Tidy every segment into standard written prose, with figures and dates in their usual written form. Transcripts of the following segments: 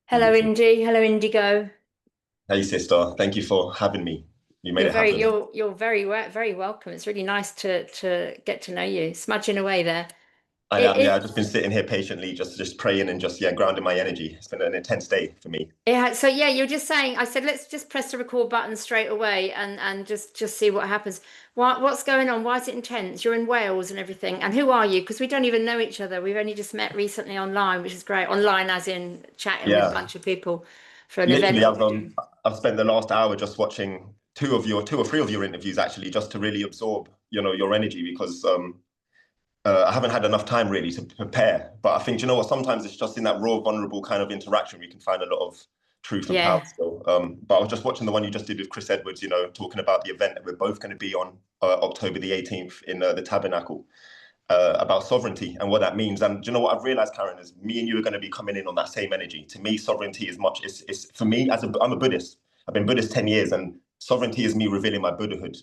Hello, Indy. Hello, Indigo. Hey sister, thank you for having me. You made You're it very happen. you're very welcome. It's really nice to get to know you. Smudging away there. I It am, yeah, it I've just been sitting here patiently, just praying and just grounding my energy. It's been an intense day for me. so yeah, you're just saying. I said let's just press the record button straight away and just see what happens. What's going on? Why is it intense? You're in Wales and everything. And who are you? Because we don't even know each other. We've only just met recently online, which is great. Online, as in chatting with a Yeah, bunch of people for an event literally, that we're doing. I've spent the last hour just watching two or three of your interviews actually, just to really absorb, your energy because I haven't had enough time really to prepare. But I think, you know what, sometimes it's just in that raw, vulnerable kind of interaction we can find a lot of truth and power Yeah. still. But I was just watching the one you just did with Chris Edwards, talking about the event that we're both going to be on October the 18th in the Tabernacle, about sovereignty and what that means. And do you know what I've realized, Karen, is me and you are going to be coming in on that same energy. To me, sovereignty is much, it's for me, I'm a Buddhist. I've been Buddhist 10 years, and sovereignty is me revealing my Buddhahood.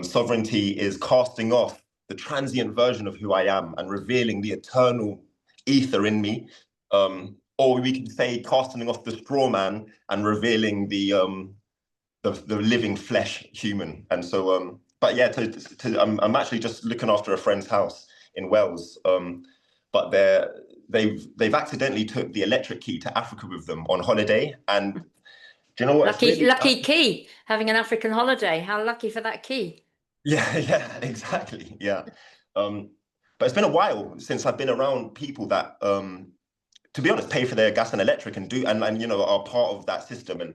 Sovereignty is casting off the transient version of who I am and revealing the eternal ether in me. Or we can say casting off the straw man and revealing the living flesh human. And so, but yeah, I'm actually just looking after a friend's house in Wales. But they've accidentally took the electric key to Africa with them on holiday. And do you know what? It's Lucky, really lucky key, having an African holiday. How lucky for that key. yeah, yeah, exactly. Yeah. Um, but it's been a while since I've been around people that, to be honest, pay for their gas and electric and are part of that system. And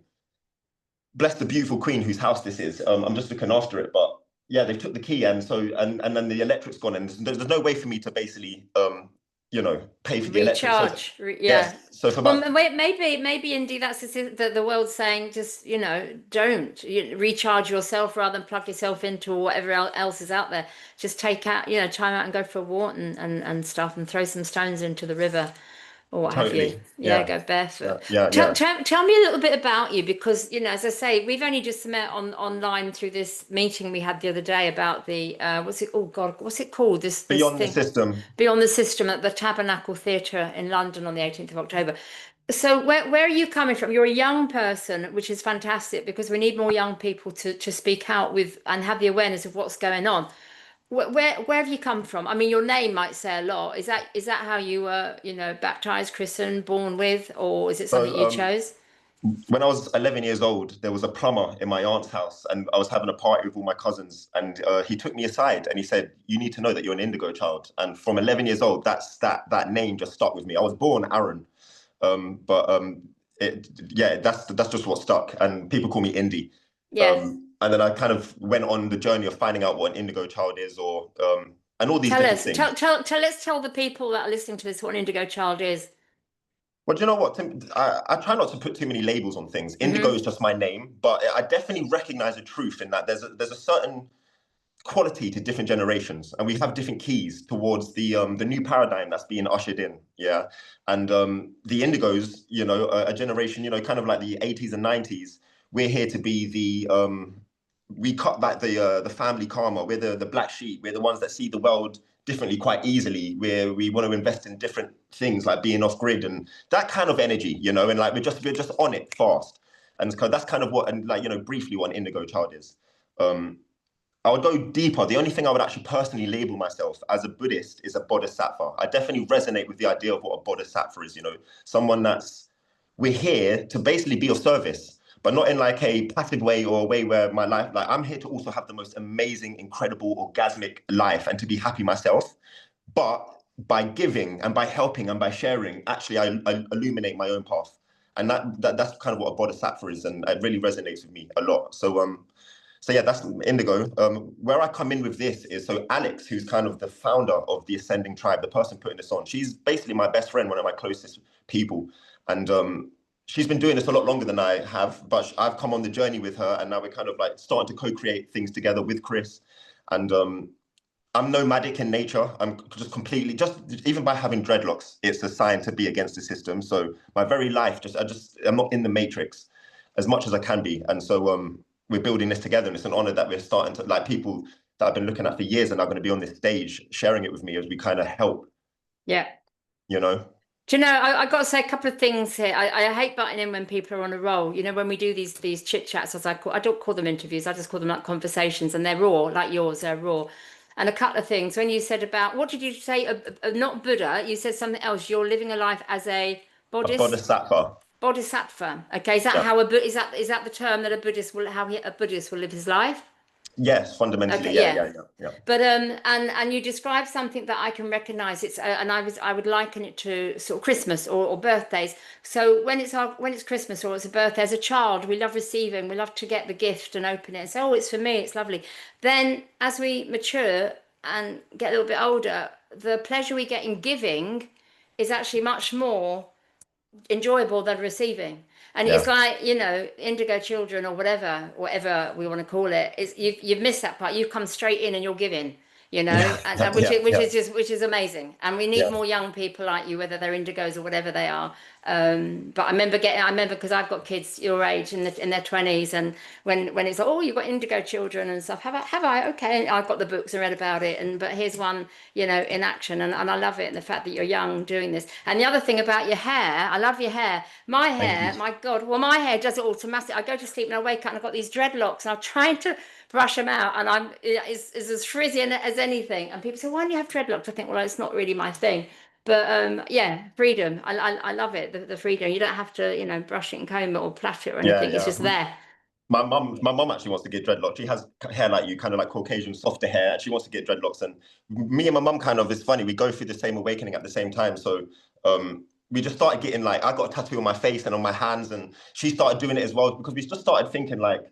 bless the beautiful queen whose house this is. I'm just looking after it, but yeah, they took the key, and then the electric's gone, and there's no way for me to basically, pay for the electric. So Recharge. Yeah. yes, so for Well, about maybe indeed that's the world's saying just, don't recharge yourself rather than plug yourself into whatever else is out there. Just take out, time out and go for a walk and stuff and thw some stones into the river or what have you. totally, Yeah, yeah, go barefoot. yeah, yeah, yeah. Tell me a little bit about you because, as I say, we've only just met online through this meeting we had the other day about the oh God, what's it called? This Beyond the thing system. Beyond the System at the Tabernacle Theatre in London on the 18th of October. So where are you coming from? You're a young person, which is fantastic because we need more young people to speak out with and have the awareness of what's going on. Where have you come from? I mean, your name might say a lot. Is that how you were, baptized, christened, born with, or is it something So you chose? when I was 11 years old, there was a plumber in my aunt's house, and I was having a party with all my cousins. And he took me aside and he said, "You need to know that you're an Indigo child." And from 11 years old, that name just stuck with me. I was born Aaron, but yeah, that's just what stuck. And people call me Indy. Yes. And then I kind of went on the journey of finding out what an Indigo child is, or and all these Tell different us. things. Let's tell the people that are listening to this what an indigo child is. Well, do you know what, Tim? I try not to put too many labels on things. Indigo Hmm. is just my name, but I definitely recognize a truth in that there's a certain quality to different generations, and we have different keys towards the new paradigm that's being ushered in. Yeah, and the Indigos, a generation, kind of like the 80s and 90s. We're here to be we cut back the family karma. We're the black sheep. We're the ones that see the world differently quite easily. We want to invest in different things like being off grid and that kind of energy, and like we're just on it fast. And so that's kind of what, and like, briefly what an indigo child is. Um, I would go deeper. The only thing I would actually personally label myself as a Buddhist is a bodhisattva. I definitely resonate with the idea of what a bodhisattva is, someone that's, we're here to basically be of service, but not in like a passive way or a way where my life, like I'm here to also have the most amazing, incredible, orgasmic life and to be happy myself. But by giving and by helping and by sharing, actually I illuminate my own path. And that's kind of what a bodhisattva is. And it really resonates with me a lot. So yeah, that's Indigo. Where I come in with this is, so Alex, who's kind of the founder of the Ascending Tribe, the person putting this on, she's basically my best friend, one of my closest people, and she's been doing this a lot longer than I have. But I've come on the journey with her, and now we're kind of like starting to co-create things together with Chris. And I'm nomadic in nature. I'm just completely, just even by having dreadlocks, it's a sign to be against the system. So my very life, I'm not in the matrix as much as I can be. And so we're building this together, and it's an honor that we're starting to, like, people that I've been looking at for years and are going to be on this stage sharing it with me as we kind of help, Yeah. you know? Do you know, I got to say a couple of things here. I hate butting in when people are on a roll. You know, when we do these chit chats, as I don't call them interviews, I just call them like conversations, and they're raw, like yours, they're raw. And a couple of things. When you said about what did you say? Not Buddha. You said something else. You're living a life as a A bodhisattva. bodhisattva. Okay, is that Yeah. how is that the term that a Buddhist will a Buddhist will live his life? Yes, fundamentally. Okay, Yeah, yeah. yeah, yeah, yeah. But and you described something that I can recognize. It's and I would liken it to sort of Christmas or birthdays. So when it's Christmas or it's a birthday, as a child, we love receiving, we love to get the gift and open it and say, oh, it's for me, it's lovely. Then as we mature and get a little bit older, the pleasure we get in giving is actually much more enjoyable than receiving. And it's Yeah. like, you know, Indigo Children or whatever we want to call it, is you've missed that part. You've come straight in and you're giving, you know, Yeah, and yeah, which yeah, is just which is amazing. And we need yeah. more young people like you, whether they're indigos or whatever they are. But I remember because I've got kids your age in their 20s, and when it's like, oh, you've got Indigo Children and stuff. Have I? Okay, and I've got the books and read about it, and but here's one, you know, in action, and I love it, and the fact that you're young doing this. And the other thing about your hair, I love your hair. My Thank you. hair, my God, well, my hair does it automatically. I go to sleep and I wake up and I've got these dreadlocks, and I'm trying to brush them out, and it's as frizzy as anything. And people say, why do you have dreadlocks? I think, well, it's not really my thing. But yeah, freedom. I love it. The freedom. You don't have to, you know, brush it and comb it or plait it or Yeah, anything. It's yeah. just there. My mum actually wants to get dreadlocks. She has hair like you, kind of like Caucasian, softer hair, and she wants to get dreadlocks. And me and my mum kind of, it's funny, we go through the same awakening at the same time. So we just started getting like, I got a tattoo on my face and on my hands, and she started doing it as well because we just started thinking like,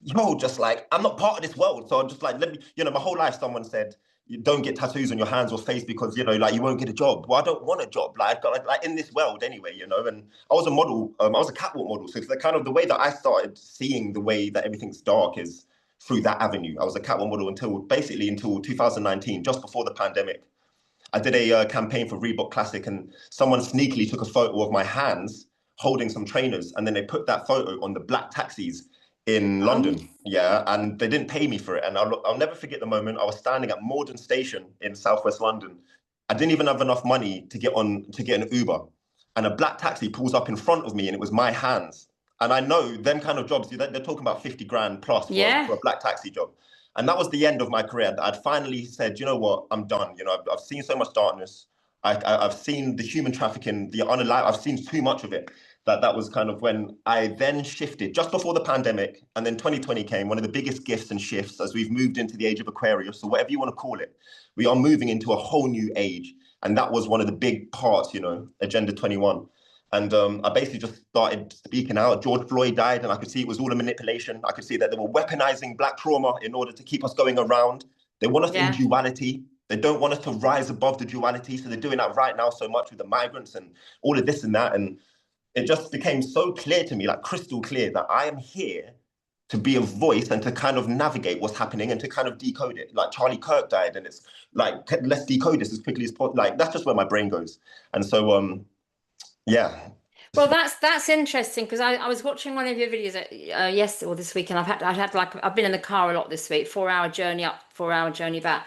yo, just like I'm not part of this world. So I'm just like, let me, you know, my whole life someone said, you don't get tattoos on your hands or face because, you know, like you won't get a job. Well, I don't want a job. Like I've got like in this world anyway, you know. And I was a model, I was a catwalk model. So it's the kind of the way that I started seeing the way that everything's dark is through that avenue. I was a catwalk model until basically until 2019, just before the pandemic. I did a campaign for Reebok Classic, and someone sneakily took a photo of my hands holding some trainers, and then they put that photo on the black taxis in Um, London. Yeah, and they didn't pay me for it. And I'll never forget the moment. I was standing at Morden Station in Southwest London. I didn't even have enough money to get an Uber, and a black taxi pulls up in front of me, and it was my hands. And I know them kind of jobs, they're talking about 50 grand plus yeah. for a black taxi job. And that was the end of my career. I'd finally said, you know what, I'm done. You know, I've seen so much darkness. I've seen the human trafficking, the unalive. I've seen too much of it. That was kind of when I then shifted just before the pandemic, and then 2020 came. One of the biggest gifts and shifts as we've moved into the age of Aquarius, or whatever you want to call it. We are moving into a whole new age, and that was one of the big parts. You know, Agenda 21. And I basically just started speaking out. George Floyd died, and I could see it was all a manipulation. I could see that they were weaponizing Black trauma in order to keep us going around. They want us in Yeah. duality. They don't want us to rise above the duality. So they're doing that right now so much with the migrants and all of this and that. And it just became so clear to me, like crystal clear, that I am here to be a voice and to kind of navigate what's happening and to kind of decode it. Like Charlie Kirk died, and it's like, let's decode this as quickly as possible. Like that's just where my brain goes. And so, yeah. Well, that's interesting because I was watching one of your videos yesterday or this weekend. I've been in the car a lot this week, 4 hour journey up, 4 hour journey back.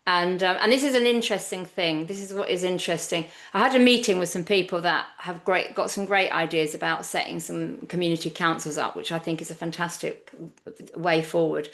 And this is an interesting thing. This is what is interesting. I had a meeting with some people that have got some great ideas about setting some community councils up, which I think is a fantastic way forward.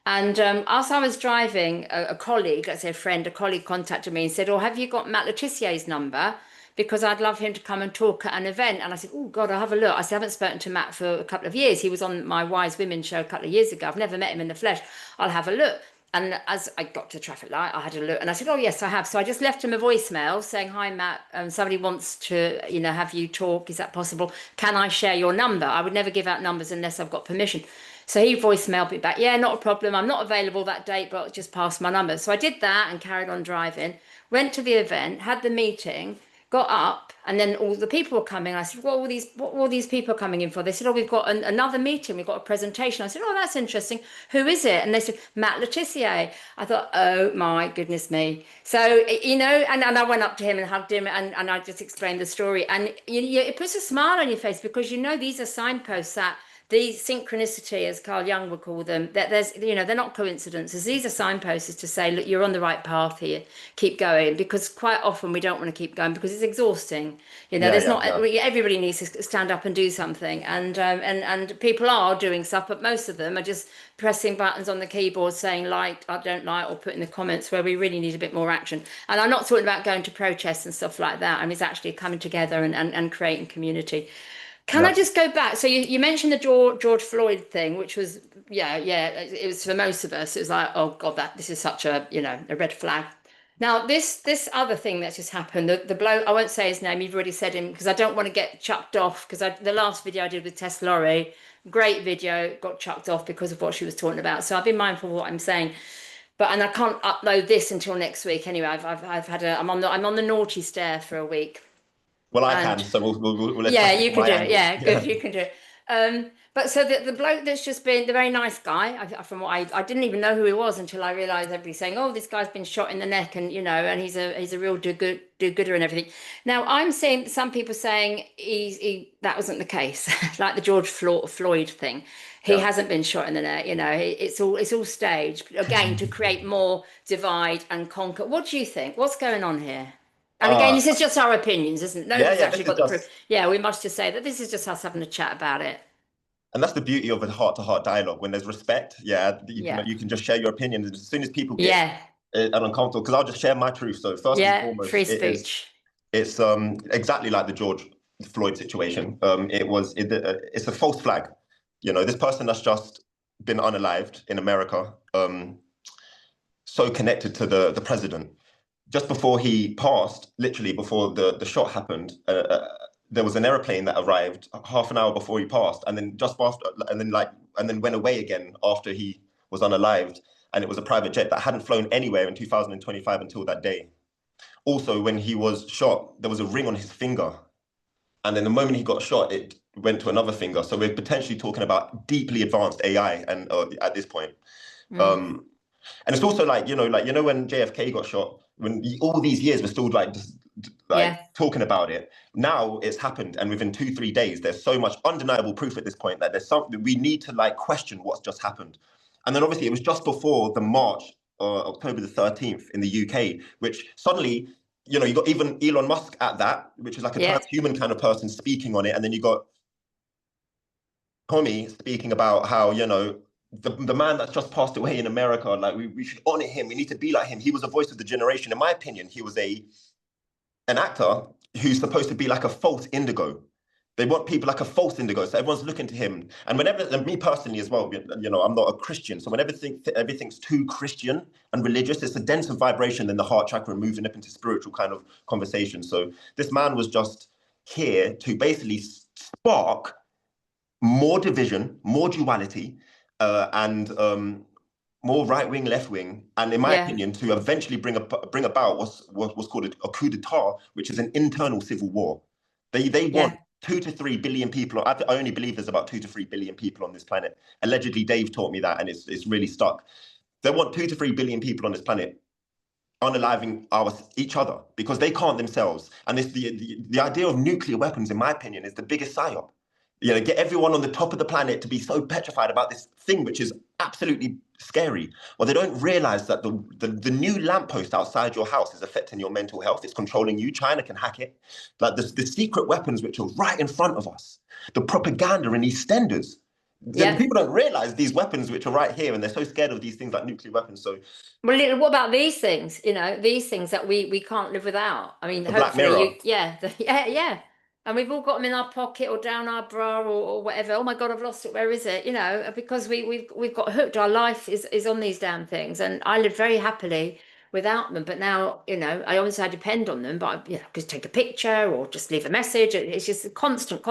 And as I was driving, a colleague, let's say a friend, a colleague contacted me and said, "Oh, have you got Matt Letizier's number? Because I'd love him to come and talk at an event." And I said, "Oh God, I'll have a look." I said, "I haven't spoken to Matt for a couple of years. He was on my Wise Women show a couple of years ago. I've never met him in the flesh. I'll have a look." And as I got to traffic light, I had a look and I said, "Oh, yes, I have." So I just left him a voicemail saying, "Hi, Matt. Somebody wants to, you know, have you talk. Is that possible? Can I share your number?" I would never give out numbers unless I've got permission. So he voicemailed me back, "Yeah, not a problem. I'm not available that date, but just pass my number." So I did that and carried on driving, went to the event, had the meeting, got up, and then all the people were coming. I said, what are all these people coming in for?" They said, "Oh, we've got another meeting. We've got a presentation." I said, "Oh, that's interesting. Who is it?" And they said, "Matt Letitia." I thought, oh my goodness me. So, you know, and I went up to him and hugged him, and I just explained the story. And it puts a smile on your face because, you know, these are signposts that the synchronicity, as Carl Jung would call them, that there's, they're not coincidences. These are signposts to say, look, you're on the right path here. Keep going, because quite often we don't want to keep going because it's exhausting. Yeah, There's yeah, not yeah. everybody needs to stand up and do something, and people are doing stuff, but most of them are just pressing buttons on the keyboard saying like, I don't like, or put in the comments, where we really need a bit more action. And I'm not talking about going to protests and stuff like that. I mean, it's actually coming together and creating community. Can I Yeah. just go back? So you mentioned the George Floyd thing, which was, yeah, it was for most of us. It was like, oh God, this is such a, a red flag. Now this other thing that's just happened, the bloke, I won't say his name, you've already said him, because I don't want to get chucked off, because the last video I did with Tess Laurie, great video, got chucked off because of what she was talking about. So I've been mindful of what I'm saying. And I can't upload this until next week anyway. I've had I'm on the naughty stare for a week. Well, I can, And so we'll yeah, attack it you from can my do it. angle. Yeah, good, Yeah. you can do it. But so the bloke that's just been the very nice guy, from what I didn't even know who he was until I realised everybody saying, "Oh, this guy's been shot in the neck," and he's a real do-gooder and everything. Now I'm seeing some people saying that wasn't the case, like the George Floyd thing. He Yeah. hasn't been shot in the neck. It's all staged again to create more divide and conquer. What do you think? What's going on here? And again, Uh, this is just our opinions, isn't it? yeah, Nobody's yeah. This actually is got the proof. just, Yeah, we must just say that this is just us having a chat about it. and that's the beauty of a heart-to-heart dialogue. When there's respect, yeah, Yeah. you can just share your opinions. As soon as people get Yeah. uncomfortable, because I'll just share my truth. So first and Yeah. Free foremost, speech. it's exactly like the George Floyd situation. It's a false flag. This person that's just been unalived in America, so connected to the president. Just before he passed, literally before the shot happened, there was an airplane that arrived half an hour before he passed, and then just after, and then went away again after he was unalived, and it was a private jet that hadn't flown anywhere in 2025 until that day. Also, when he was shot, there was a ring on his finger, and then the moment he got shot, it went to another finger. So we're potentially talking about deeply advanced AI, and at this point. Mm. Um, and it's also like when JFK got shot, when all these years we're still like just like Yeah. talking about it. Now it's happened, and within 2-3 days, there's so much undeniable proof at this point that there's something we need to like question what's just happened. And then obviously it was just before the march, October the 13th in the UK, which suddenly, you got even Elon Musk at that, which is like a Yeah. transhuman kind of person speaking on it, and then you got Tommy speaking about how, the man that's just passed away in America, like we should honor him. We need to be like him. He was a voice of the generation. In my opinion, he was an actor who's supposed to be like a false Indigo. They want people like a false Indigo. So everyone's looking to him. And and me personally as well, I'm not a Christian. So when everything's too Christian and religious, it's a denser vibration than the heart chakra, moving up into spiritual kind of conversation. So this man was just here to basically spark more division, more duality, and more right wing, left wing, and in my Yeah. opinion, to eventually bring about what's called a coup d'état, which is an internal civil war. They want Yeah. 2 to 3 billion people. I only believe there's about 2 to 3 billion people on this planet. Allegedly, Dave taught me that, and it's really stuck. They want 2 to 3 billion people on this planet unaliving each other because they can't themselves. And the idea of nuclear weapons, in my opinion, is the biggest psyop. Get everyone on the top of the planet to be so petrified about this thing, which is absolutely scary. Well, they don't realize that the new lamppost outside your house is affecting your mental health. It's controlling you. China can hack it. Like the secret weapons, which are right in front of us, the propaganda and EastEnders. Yeah. People don't realize these weapons, which are right here, and they're so scared of these things like nuclear weapons. So Well, what about these things? These things that we can't live without. I mean, the Black hopefully Mirror. yeah, yeah. And we've all got them in our pocket or down our bra or whatever. Oh my God, I've lost it. Where is it? Because we've got hooked. Our life is on these damn things, and I live very happily without them. But now, I obviously I depend on them, but just take a picture or just leave a message. It's just a constant,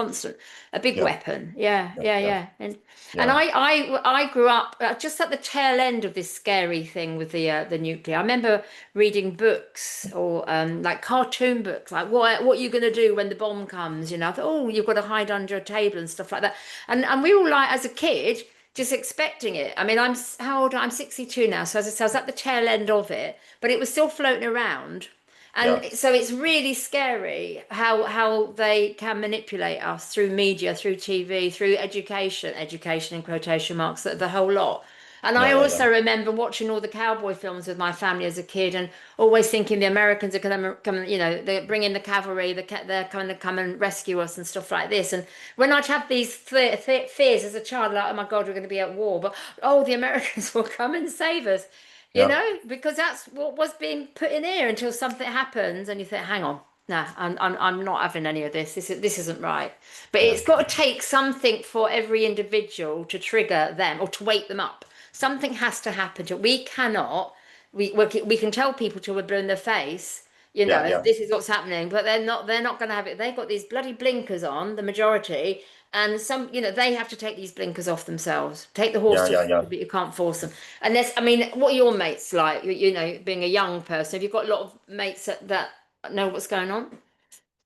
a big Yeah, weapon. Yeah, yeah, yeah, yeah, yeah. And yeah. I grew up just at the tail end of this scary thing with the nuclear. I remember reading books or like cartoon books, like what are you going to do when the bomb comes? I thought, oh, you've got to hide under a table and stuff like that. And we all like as a kid just expecting it. I mean, how old? I'm 62 now, so as I said, I was at the tail end of it, but it was still floating around. Yeah. And so it's really scary how they can manipulate us through media, through TV, through education in quotation marks, the whole lot. And Yeah. I Yeah. Yeah. also remember watching all the cowboy films with my family as a kid, and always thinking the Americans are going to come, they bring in the cavalry, they're going to come and rescue us and stuff like this. And when I'd have these fears as a child, like, oh my God, we're going to be at war, but oh, the Americans will come and save us, Yeah. because that's what was being put in here until something happens and you think, hang on. No, I'm not having any of this. This isn't right. But Yeah. it's got to take something for every individual to trigger them or to wake them up. Something has to happen to we cannot we can tell people till we're blue in the face, Yeah. Yeah. this is what's happening, but they're not going to have it. They've got these bloody blinkers on, the majority, and they have to take these blinkers off themselves. Take the horse Yeah. to Yeah. water, Yeah. but you can't force them. Unless, I mean, what are your mates like? Being a young person, have you got a lot of mates that know what's going on?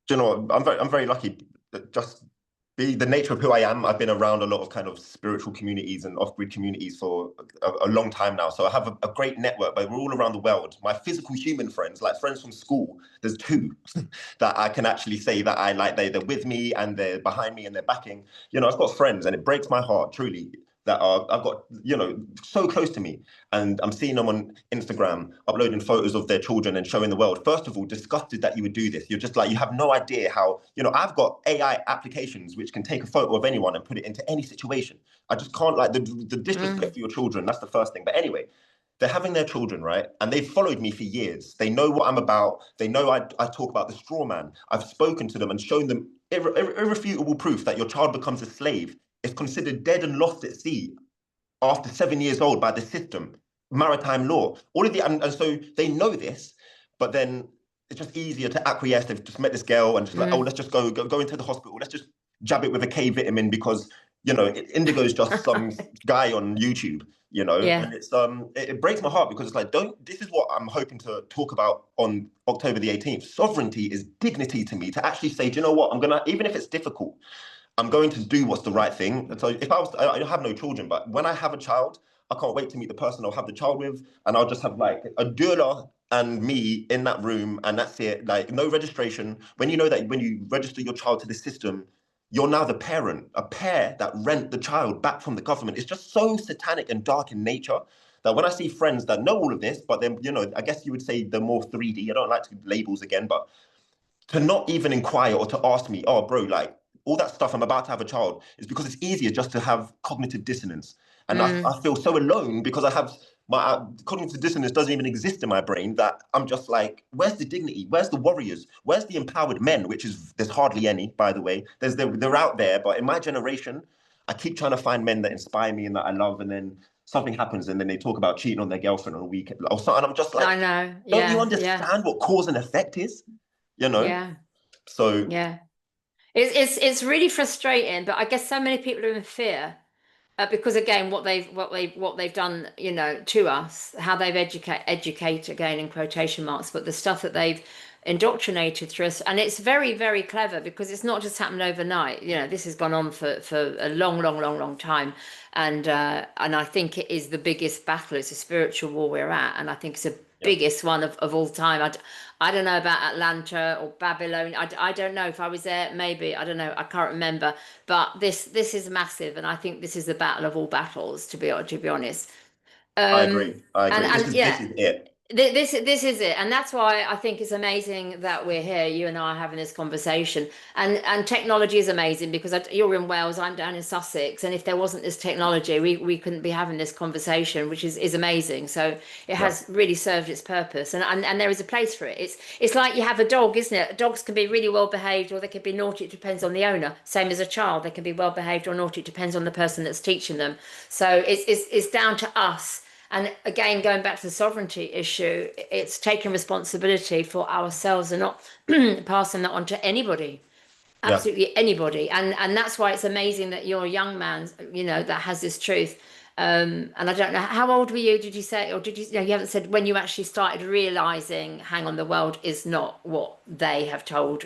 Do you know what? I'm very lucky. Just be the nature of who I am. I've been around a lot of kind of spiritual communities and off-grid communities for a long time now. So I have a great network, but we're all around the world. My physical human friends, like friends from school, there's two that I can actually say that I like. They're with me and they're behind me and they're backing. I've got friends, and it breaks my heart truly that I've got so close to me, and I'm seeing them on Instagram uploading photos of their children and showing the world. First of all, disgusted that you would do this. You're just like, you have no idea how, I've got AI applications which can take a photo of anyone and put it into any situation. I just can't, like, the disrespect for your children. That's the first thing. But anyway, they're having their children, right? And they've followed me for years. They know what I'm about. They know I talk about the straw man. I've spoken to them and shown them irrefutable proof that your child becomes a slave. It's considered dead and lost at sea after 7 years old by the system, maritime law. All of the and so they know this, but then it's just easier to acquiesce. They've just met this girl and just like, oh, let's just go into the hospital. Let's just jab it with a K vitamin because Indigo is just some guy on YouTube. Yeah. And it breaks my heart because it's like, don't. This is what I'm hoping to talk about on October the 18th. Sovereignty is dignity to me, to actually say, do you know what? I'm gonna, even if it's difficult, I'm going to do what's the right thing. And so if I have no children, but when I have a child, I can't wait to meet the person I'll have the child with, and I'll just have like a doula and me in that room, and that's it. Like, no registration. When you know that when you register your child to the system, you're now the parent, a pair that rent the child back from the government. It's just so satanic and dark in nature that when I see friends that know all of this, but then, I guess you would say they're more 3D. I don't like to labels again, but to not even inquire or to ask me, oh, bro, like, all that stuff, I'm about to have a child, is because it's easier just to have cognitive dissonance. And I feel so alone because I have my cognitive dissonance doesn't even exist in my brain, that I'm just like, where's the dignity? Where's the warriors? Where's the empowered men? Which is, there's hardly any, by the way. They're out there, but in my generation, I keep trying to find men that inspire me and that I love, and then something happens and then they talk about cheating on their girlfriend on a weekend or something. I'm just like, I know. don't you Yeah. Yeah. understand what cause and effect is? You know? Yeah. So Yeah. It's really frustrating, but I guess so many people are in fear, because again, what they've done, to us, how they've educate again in quotation marks, but the stuff that they've indoctrinated through us, and it's very, very clever because it's not just happened overnight. This has gone on for a long, long, long, long time, and I think it is the biggest battle. It's a spiritual war we're at, and I think it's the yeah, biggest one of all time. I don't know about Atlanta or Babylon. I don't know if I was there. Maybe I don't know. I can't remember. But this is massive, and I think this is the battle of all battles. To be honest, I um, agree. I and agree. This and is yeah, this is it. this is it, and that's why I think it's amazing that we're here. You and I are having this conversation, and technology is amazing because you're in Wales, I'm down in Sussex, and if there wasn't this technology, we couldn't be having this conversation, which is amazing. So it Yeah, has really served its purpose, and there is a place for it. It's like you have a dog, isn't it? Dogs can be really well behaved, or they can be naughty. It depends on the owner. Same as a child, they can be well behaved or naughty. It depends on the person that's teaching them. So it's down to us. And again, going back to the sovereignty issue, it's taking responsibility for ourselves and not passing that on to anybody, yeah. absolutely anybody. And that's why it's amazing that you're a young man, that has this truth. And I don't know, how old were you? Did you say, or did you? No, you haven't said when you actually started realizing, hang on, the world is not what they have told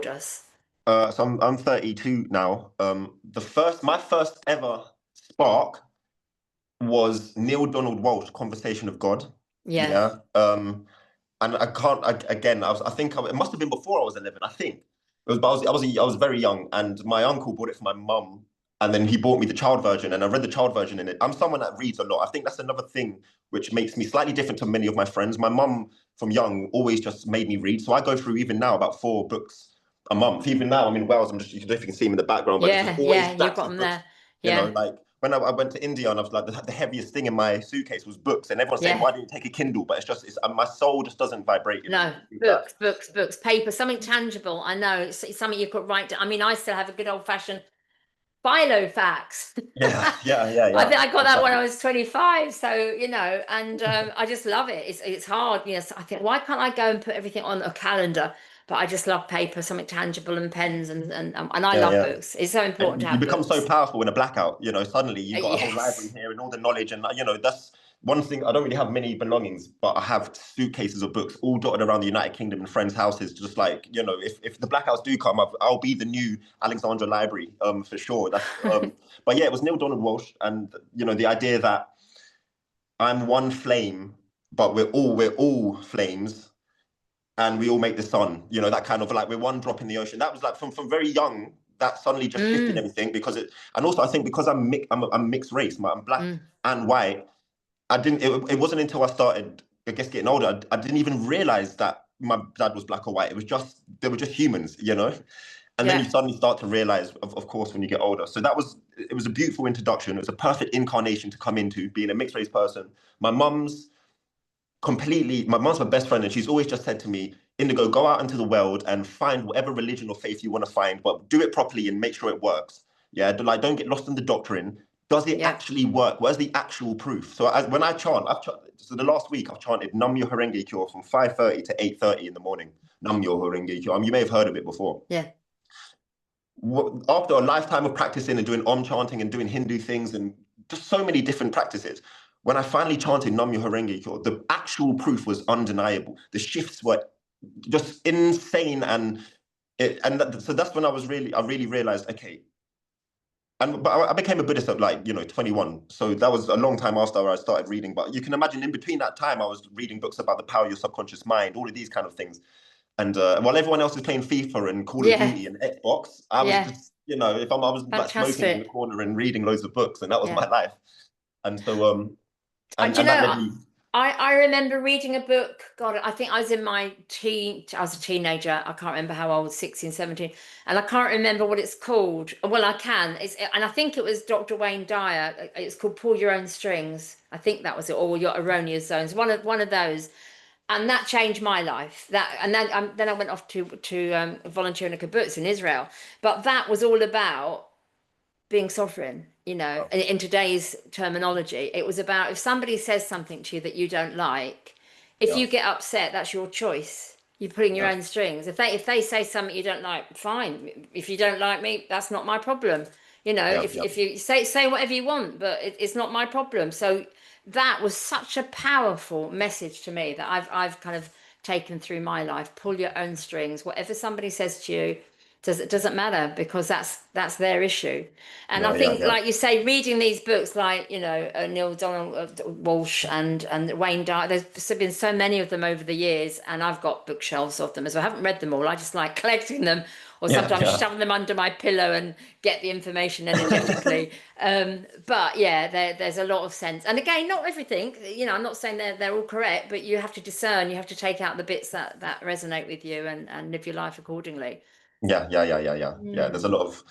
us. So I'm 32 now. My first ever spark was Neil Donald Walsh, Conversation of God. Yeah. Yeah. and I can't again. I think it must have been before I was 11. I think it was, but I was very young, and my uncle bought it for my mum, and then he bought me the child version, and I read the child version in it. I'm someone that reads a lot. I think that's another thing which makes me slightly different to many of my friends. My mum from young always just made me read, so I go through even now about 4 books a month. Even now, I'm in Wales. I'm just, you don't know if you can see him in the background, but there's just Yeah, always yeah, you've stacks got of them books. there. You know, Yeah, like when I went to India and I was like, the heaviest thing in my suitcase was books, and everyone's saying, yeah. "Why didn't you take a Kindle?" But it's just, my soul just doesn't vibrate in No, that. books, books, books, paper, something tangible. I know it's something you could write down. I mean, I still have a good old fashioned Filofax. Yeah, yeah, yeah, I yeah. think I got that when Exactly. I was 25. So, and I just love it. It's hard. So I think, why can't I go and put everything on a calendar? But I just love paper, something tangible, and pens, and I Yeah, love yeah. books. It's so And important to you have become so books. powerful in a blackout. Suddenly you've got a whole library Yes. here and all the knowledge, and that's one thing. I don't really have many belongings, but I have suitcases of books all dotted around the United Kingdom in friends' houses. Just like, if the blackouts do come, I'll be the new Alexandra Library, for sure. That's But yeah, it was Neil Donald Walsh, and the idea that I'm one flame, but we're all flames, and we all make the sun. That kind of like we're one drop in the ocean. That was like from very young. That suddenly just shifted Mm, everything and also I think because I'm mixed race, I'm black mm. and white. I didn't. It wasn't until I started, I guess, getting older, I didn't even realize that my dad was black or white. It was just they were just humans. And then you Yeah. suddenly start to realize, of course, when you get older. So it was a beautiful introduction. It was a perfect incarnation to come into being a mixed race person. My mum's my mom's my best friend, and she's always just said to me, Indigo, go out into the world and find whatever religion or faith you want to find, but do it properly and make sure it works. Yeah, don't get lost in the doctrine. Does it Yeah. actually work? Where's the actual proof? So when I chant, so the last week I've chanted Nam Myo Horenge Kyo from 5:30 to 8:30 in the morning. Nam Myo Horenge Kyo. You may have heard of it before. Yeah. After a lifetime of practicing and doing Om chanting and doing Hindu things and just so many different practices, when I finally chanted Nam Myoho Renge Kyo, the actual proof was undeniable. The shifts were just insane, so that's when I really realized, okay. But I became a Buddhist at, like, 21. So that was a long time after I started reading. But you can imagine in between that time, I was reading books about the power of your subconscious mind, all of these kind of things. And while everyone else is playing FIFA and Call of Yeah. Duty and Xbox, I was Yeah. just, if I was like smoking in the Fantastic. corner and reading loads of books, and that was Yeah. my life. And so, Do you and that know, led me. I remember reading a book. God, I think I was in my I was a teenager. I can't remember how old, 16, 17. And I can't remember what it's called. Well, I can. And I think it was Dr. Wayne Dyer. It's called Pull Your Own Strings. I think that was it, or Your Erroneous Zones. One of those. And that changed my life. Then I went off to volunteer in a kibbutz in Israel. But that was all about being sovereign, Oh, in today's terminology. It was about, if somebody says something to you that you don't like, if yeah, you get upset, that's your choice. You're pulling your yeah, own strings. If they say something you don't like, fine. If you don't like me, that's not my problem. yeah, If yeah, if you say whatever you want, but it's not my problem. So that was such a powerful message to me that I've kind of taken through my life. Pull your own strings. Whatever somebody says to you, it doesn't matter, because that's their issue. And I yeah, yeah, think, yeah, like you say, reading these books, like, Neil Donald Walsh and Wayne Dyer, there's been so many of them over the years, and I've got bookshelves of them as well. I haven't read them all. I just like collecting them, or yeah, sometimes yeah, shoving them under my pillow and get the information energetically. But yeah, there's a lot of sense. And again, not everything. I'm not saying they're all correct, but you have to discern. You have to take out the bits that resonate with you, and live your life accordingly. yeah, yeah, yeah, yeah, yeah, yeah. There's Mm.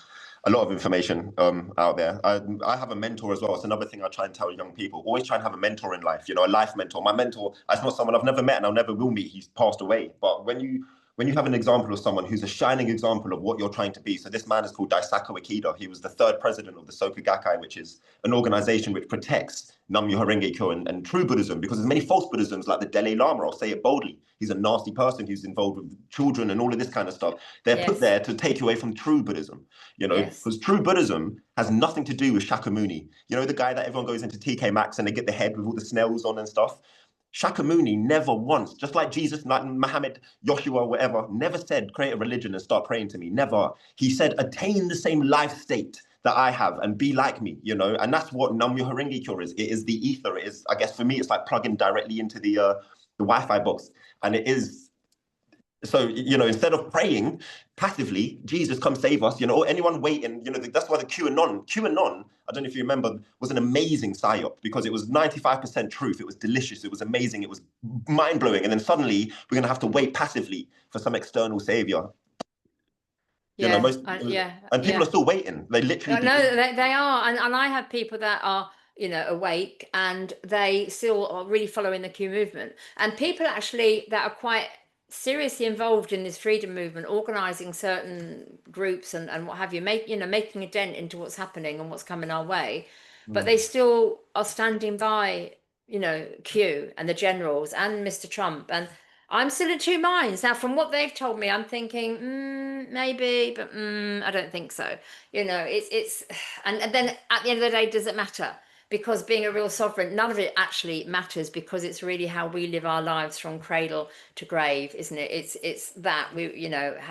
a lot of information out there. I have a mentor as well. It's another thing I try and tell young people. Always try and have a mentor in life. A life mentor. My mentor, it's not someone I've never met and I'll never will meet. He's passed away. But when you have an example of someone who's a shining example of what you're trying to be. So this man is called Daisaku Ikeda. He was the third president of the Soka Gakkai, which is an organization which protects Nam-myoho Renge Kyo and true Buddhism, because there's many false Buddhisms like the Dalai Lama. I'll say it boldly. He's a nasty person who's involved with children and all of this kind of stuff. They're put Yes. there to take you away from true Buddhism, Yes. because true Buddhism has nothing to do with Shakyamuni. The guy that everyone goes into TK Maxx and they get the head with all the snails on and stuff. Shakyamuni never once, just like Jesus, like Muhammad, Joshua, whatever, never said, create a religion and start praying to me. Never. He said, attain the same life state that I have and be like me. And that's what Nam Myoho Renge Kyo is. It is the ether. It is, I guess for me, it's like plugging directly into the Wi-Fi box, and it is. So, instead of praying passively, Jesus, come save us, or anyone waiting, that's why the QAnon, I don't know if you remember, was an amazing psyop because it was 95% truth. It was delicious. It was amazing. It was mind blowing. And then suddenly we're going to have to wait passively for some external savior. Yeah, And people are still waiting. They literally, no, they are. And I have people that are, awake, and they still are really following the Q movement. And people actually that are quite seriously involved in this freedom movement, organizing certain groups and what have you, making a dent into what's happening and what's coming our way. But they still are standing by, Q and the generals and Mr. Trump. And I'm still in two minds. Now, from what they've told me, I'm thinking, maybe, but I don't think so. It's and then at the end of the day, does it matter? Because being a real sovereign, none of it actually matters, because it's really how we live our lives from cradle to grave, isn't it? It's that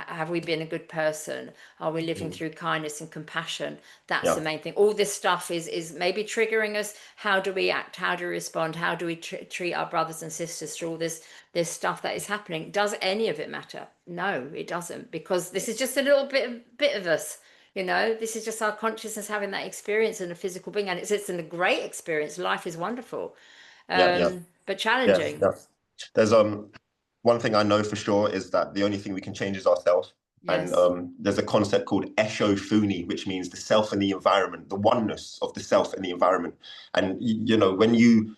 have we been a good person? Are we living through kindness and compassion? That's the main thing. All this stuff is maybe triggering us. How do we act? How do we respond? How do we treat our brothers and sisters through all this stuff that is happening? Does any of it matter? No, it doesn't, because this is just a little bit of us. This is just our consciousness having that experience in a physical being, and it's a great experience. Life is wonderful, but challenging. Yes. There's one thing I know for sure is that the only thing we can change is ourselves. Yes. And there's a concept called Esho Funi, which means the self and the environment, the oneness of the self and the environment. And when you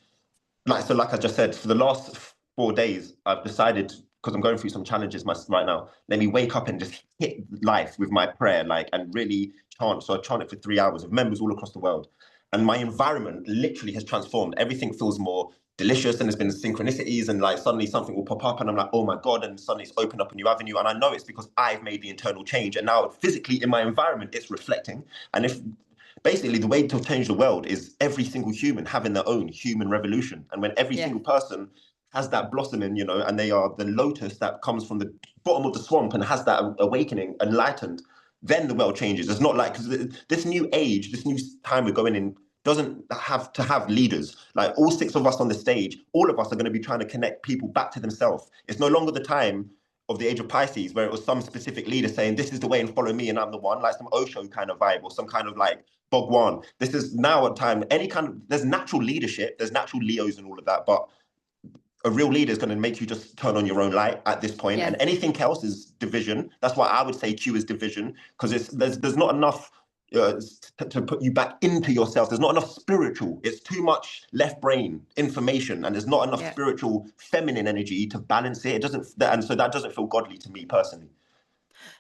like I just said, for the last 4 days, I've decided, because I'm going through some challenges right now, let me wake up and just hit life with my prayer, and really chant. So I chant it for 3 hours with members all across the world. And my environment literally has transformed. Everything feels more delicious, and there's been synchronicities, and suddenly something will pop up and I'm like, oh my God, and suddenly it's opened up a new avenue. And I know it's because I've made the internal change. And now physically in my environment, it's reflecting. And if basically the way to change the world is every single human having their own human revolution. And when every single person has that blossoming, and they are the lotus that comes from the bottom of the swamp and has that awakening, enlightened, then the world changes. It's not like, because this new age, this new time we're going in, doesn't have to have leaders. Like all 6 of us on the stage, all of us are going to be trying to connect people back to themselves. It's no longer the time of the age of Pisces where it was some specific leader saying, this is the way and follow me and I'm the one, like some Osho kind of vibe or some kind of Bhagwan. This is now a time, there's natural leadership, there's natural Leos and all of that, but a real leader is going to make you just turn on your own light at this point. And anything else is division. That's why I would say Q is division, because there's not enough to put you back into yourself. There's not enough spiritual. It's too much left brain information, and there's not enough spiritual feminine energy to balance it. It doesn't, and so that doesn't feel godly to me personally.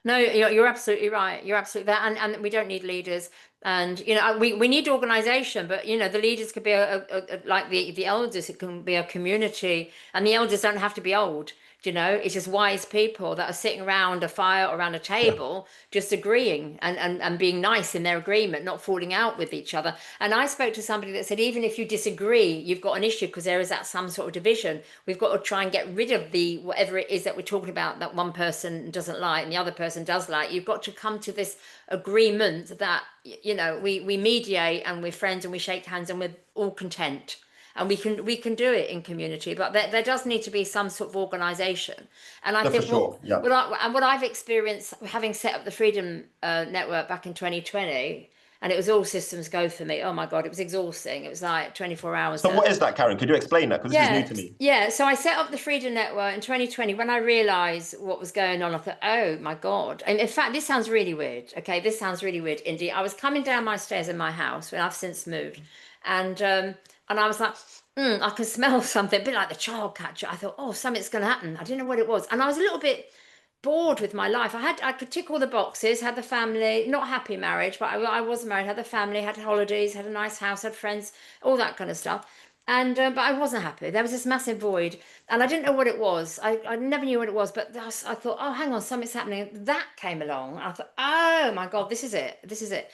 No, you're absolutely right. You're absolutely that, and we don't need leaders, and we need organization, but the leaders could be like the elders. It can be a community, and the elders don't have to be old. It's just wise people that are sitting around a fire or around a table, just agreeing and being nice in their agreement, not falling out with each other. And I spoke to somebody that said, even if you disagree, you've got an issue because there is that some sort of division. We've got to try and get rid of the whatever it is that we're talking about that one person doesn't like and the other person does like. You've got to come to this agreement that we mediate and we're friends and we shake hands and we're all content. And we can do it in community, but there does need to be some sort of organization. And I think what I've experienced having set up the Freedom Network back in 2020, and it was all systems go for me. Oh my God, it was exhausting. It was like 24 hours. So what is that, Karen? Could you explain that? Because this is new to me. Yeah, so I set up the Freedom Network in 2020. When I realized what was going on, I thought, oh my God. And in fact, this sounds really weird. Okay, this sounds really weird, Indi. I was coming down my stairs in my house when I've since moved. And I was like, I can smell something, a bit like the child catcher. I thought, oh, something's going to happen. I didn't know what it was. And I was a little bit bored with my life. I could tick all the boxes, had the family, not happy marriage, but I was married, had the family, had holidays, had a nice house, had friends, all that kind of stuff. And but I wasn't happy. There was this massive void, and I didn't know what it was. I never knew what it was, but I thought, oh, hang on, something's happening. That came along. I thought, oh my God, this is it. This is it.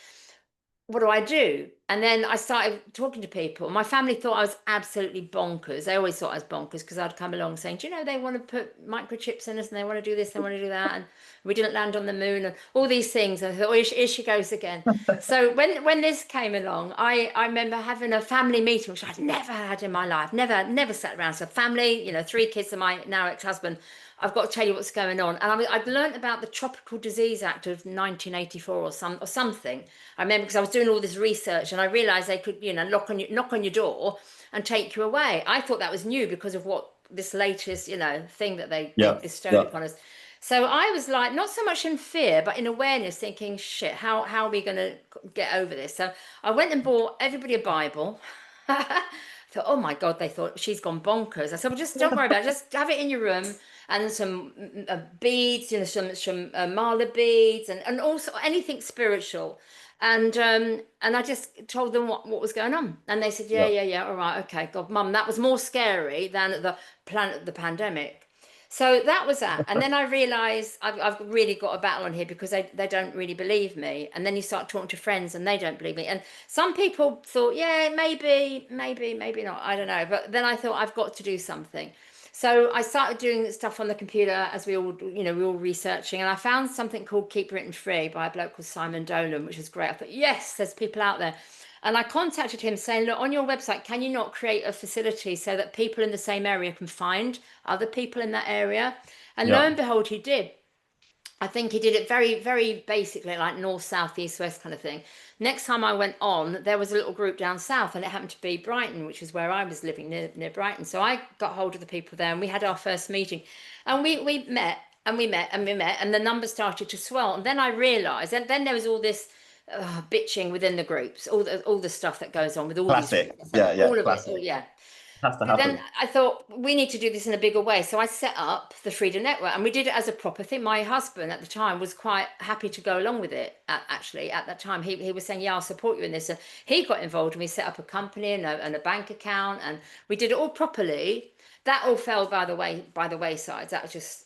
what do I do? And then I started talking to people. My family thought I was absolutely bonkers. They always thought I was bonkers because I'd come along saying, do you know, they want to put microchips in us and they want to do this, they want to do that. And we didn't land on the moon and all these things. And I thought, oh, here she goes again. So when this came along, I remember having a family meeting, which I'd never had in my life, never sat around. So family, 3 kids and my now ex-husband. I've got to tell you what's going on. And I'd learned about the Tropical Disease Act of 1984 or something. I remember because I was doing all this research and I realized they could, knock on your door and take you away. I thought that was new because of what this latest, thing that they Yeah, bestowed yeah, upon us. So I was like, not so much in fear, but in awareness, thinking, shit, how are we going to get over this? So I went and bought everybody a Bible. Thought, oh my God, they thought she's gone bonkers. I said, well, just don't worry about it. Just have it in your room and some beads, some mala beads and also anything spiritual. And I just told them what was going on. And they said, yeah, yeah. yeah, yeah, all right, okay. God, Mum, that was more scary than the pandemic. So that was that. And then I realized I've really got a battle on here because they don't really believe me. And then you start talking to friends and they don't believe me. And some people thought, yeah, maybe not. I don't know. But then I thought I've got to do something. So I started doing stuff on the computer as we were all researching. And I found something called Keep Written Free by a bloke called Simon Dolan, which was great. I thought, yes, there's people out there. And I contacted him saying, look, on your website, can you not create a facility so that people in the same area can find other people in that area? And lo Yeah. and behold, he did. I think he did it very, very basically, like north, south, east, west kind of thing. Next time I went on, there was a little group down south, and it happened to be Brighton, which is where I was living near Brighton. So I got hold of the people there, and we had our first meeting, and we met and we met and we met, and the numbers started to swell. And then I realised, and then there was all this bitching within the groups, all the stuff that goes on with all these Classic. groups, Yeah, yeah, all of it. classic. Oh yeah. Has to So then happen. I thought we need to do this in a bigger way. So I set up the Freedom Network and we did it as a proper thing. My husband at the time was quite happy to go along with it. Actually, at that time, he was saying, yeah, I'll support you in this. And he got involved and we set up a company and a bank account and we did it all properly. That all fell by the wayside. That was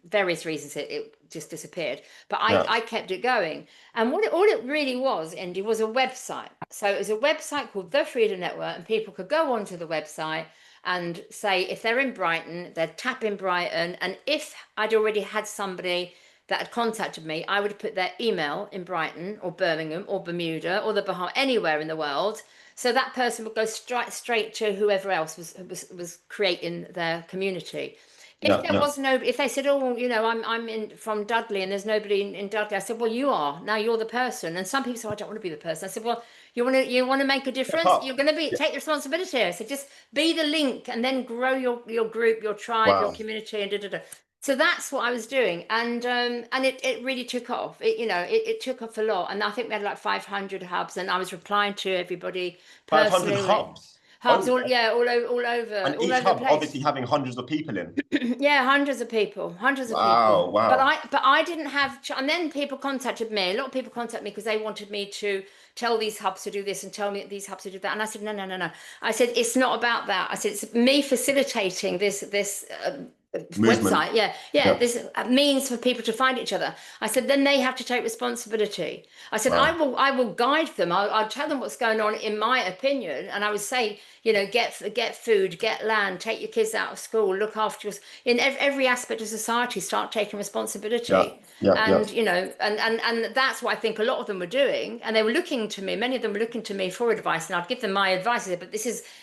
various reasons it just disappeared, but Yeah. I kept it going. And all it really was, Indy, was a website. So it was a website called the Freedom Network, and people could go onto the website and say if they're in Brighton, they'd tap in Brighton, and if I'd already had somebody that had contacted me, I would put their email in Brighton or Birmingham or Bermuda or the Bahamas, anywhere in the world. So that person would go straight to whoever else was creating their community. If Yeah, there yeah. was no, if they said, "Oh, I'm in from Dudley and there's nobody in Dudley," I said, "Well, you are now. You're the person." And some people say, "I don't want to be the person." I said, "Well, you want to make a Step difference. up. You're going to Yeah. take the responsibility." I said, "Just be the link and then grow your group, your tribe, your Wow. community, and da da da." So that's what I was doing, and it really took off. It took off a lot, and I think we had like 500 hubs, and I was replying to everybody 500 personally. hubs. Hubs Oh, all yeah, and all each over the hub place. obviously having hundreds of people in. Yeah, hundreds of people, hundreds of people. Wow, But wow. I didn't have, and then people contacted me. A lot of people contacted me because they wanted me to tell these hubs to do this and tell me these hubs to do that. And I said, no, no, no, no. I said it's not about that. I said it's me facilitating this Movement. website. Yeah, yeah. Yeah. This means for people to find each other. I said then they have to take responsibility. I said Wow. I will guide them. I'll tell them what's going on in my opinion, and I would say get food, get land, take your kids out of school, look after your in every aspect of society, start taking Yeah, responsibility. yeah, yeah. And that's what I think a lot of them were doing, and they were looking to me. Many of them were looking to me for advice, and I'd give them my advice. I said, but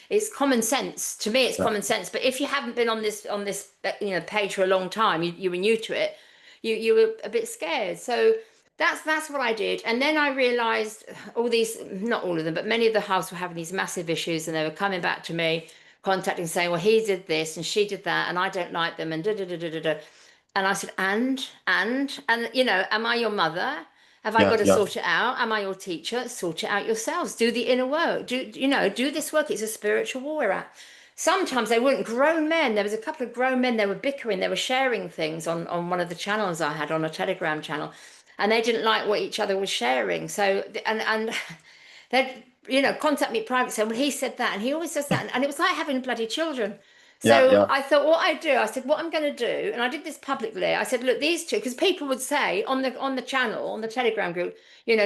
it's common sense to me. It's Yeah. common sense. But if you haven't been on this page for a long time, you were new to it, you were a bit scared. So that's what I did. And then I realized all these, not all of them, but many of the hubs were having these massive issues, and they were coming back to me, contacting, saying, well, he did this and she did that, and I don't like them, and da da da da da da. And I said, and am I your mother? Have I got Yeah, to yeah. sort it out? Am I your teacher? Sort it out yourselves. Do the inner work. Do this work. It's a spiritual war we're at. Sometimes they weren't grown men. There was a couple of grown men. They were bickering. They were sharing things on one of the channels I had on a Telegram channel, and they didn't like what each other was sharing. So and they'd contact me privately saying, well, he said that and he always says that, and it was like having bloody children. Yeah, So yeah. I thought, what I do, I said, what I'm going to do, and I did this publicly. I said, look, these two, because people would say on the channel, on the Telegram group,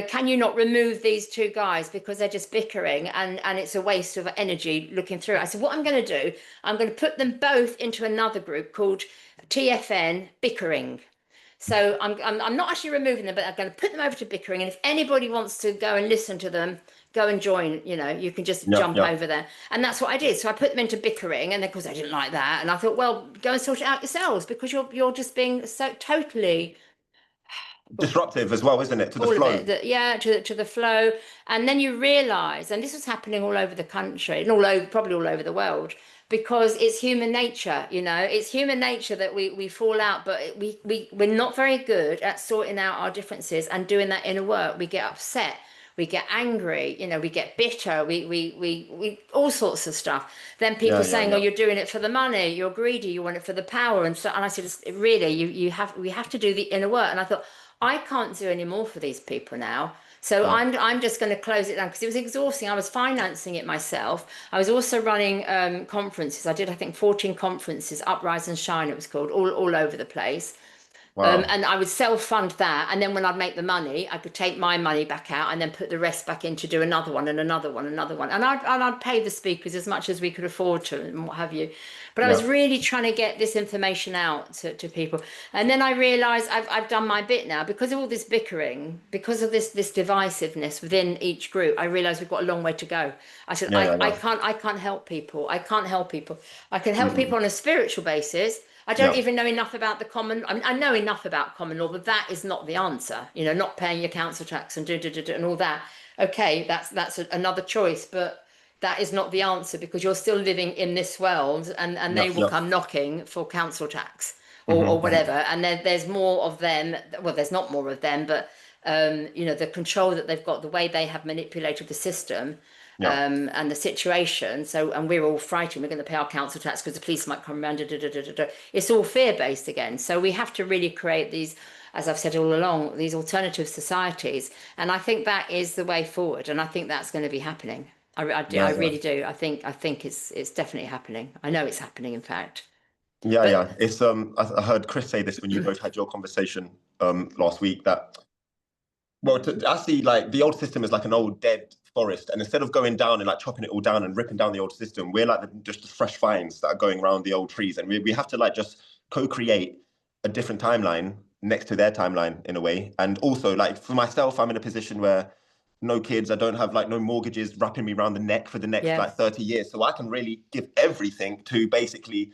can you not remove these two guys because they're just bickering and it's a waste of energy looking through it. I said, what I'm going to do, I'm going to put them both into another group called TFN Bickering. So I'm not actually removing them, but I'm going to put them over to bickering. And if anybody wants to go and listen to them, go and join. You can just Yeah, jump yeah. over there. And that's what I did. So I put them into bickering, and of course I didn't like that. And I thought, well, go and sort it out yourselves because you're just being so totally Disruptive as well, isn't it, to the all of flow? it. Yeah, to the flow. And then you realize, and this was happening all over the country and all over, probably all over the world, because it's human nature, it's human nature that we fall out, but we're not very good at sorting out our differences and doing that inner work. We get upset, we get angry, we get bitter, we all sorts of stuff. Then people Yeah, yeah, saying, oh, yeah. you're doing it for the money, you're greedy, you want it for the power. And I said, really, we have to do the inner work. And I thought, I can't do any more for these people now. So Yeah. I'm just going to close it down because it was exhausting. I was financing it myself. I was also running conferences. I did, I think, 14 conferences, Uprise and Shine, it was called, all over the place. Wow. And I would self-fund that, and then when I'd make the money, I could take my money back out and then put the rest back in to do another one and another one, another one. And I'd pay the speakers as much as we could afford to and what have you. But I was Yeah. really trying to get this information out to people. And then I realized I've done my bit now because of all this bickering, because of this divisiveness within each group. I realized we've got a long way to go. I said, Yeah, yeah, yeah. I can't help people. I can't help people. I can help Mhm. people on a spiritual basis. I don't Yeah. even know enough about the common. I mean, I know enough about common law, but that is not the answer. Not paying your council tax and and all that. Okay, that's another choice, but that is not the answer because you're still living in this world, and Yeah, they will yeah. come knocking for council tax or Hmm. whatever. And there's more of them. Well, there's not more of them, but the control that they've got, the way they have manipulated the system Yeah. and the situation. So, and we're all frightened. We're going to pay our council tax because the police might come around. Da, da, da, da, da. It's all fear-based again. So we have to really create these, as I've said all along, these alternative societies. And I think that is the way forward. And I think that's going to be happening. I do. Yeah, I yeah. really do. I think it's definitely happening. I know it's happening, in fact. Yeah, But yeah. It's I heard Chris say this when you both had your conversation last week that well I see like the old system is like an old dead forest, and instead of going down and like chopping it all down and ripping down the old system, we're like just the fresh vines that are going around the old trees, and we have to like just co-create a different timeline next to their timeline in a way. And also like for myself, I'm in a position where no kids, I don't have like no mortgages wrapping me around the neck for the next yeah, like 30 years, so I can really give everything to basically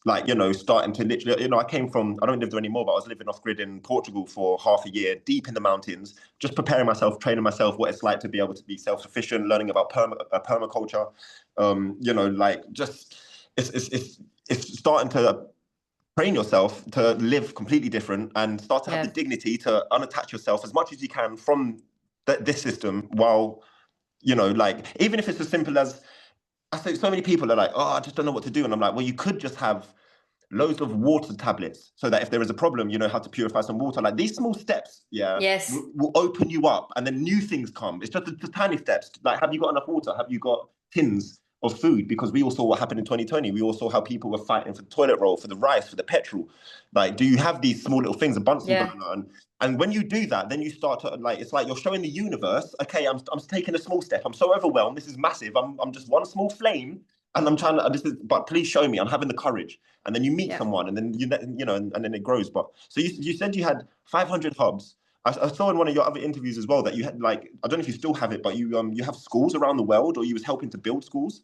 like starting to literally I came from, I don't live there anymore, but I was living off grid in Portugal for half a year deep in the mountains, just preparing myself, training myself what it's like to be able to be self-sufficient, learning about permaculture. Like just it's starting to train yourself to live completely different and start to have the yeah, dignity to unattach yourself as much as you can from this system, while like even if it's as simple as, I say so many people are like, oh, I just don't know what to do. And I'm like, well, you could just have loads of water tablets so that if there is a problem, you know how to purify some water. Like these small steps, yeah, yes, will open you up, and then new things come. It's just the tiny steps. Like, have you got enough water? Have you got tins of food? Because we all saw what happened in 2020. We all saw how people were fighting for the toilet roll, for the rice, for the petrol. Like, do you have these small little things, a Bunsen yeah, burner? And when you do that, then you start to like, it's like you're showing the universe, okay, I'm taking a small step. I'm so overwhelmed. This is massive. I'm just one small flame. And I'm trying to, but please show me. I'm having the courage. And then you meet yeah. someone, and then and then it grows. But so you said you had 500 hubs. I saw in one of your other interviews as well that you had like, I don't know if you still have it, but you have schools around the world, or you was helping to build schools.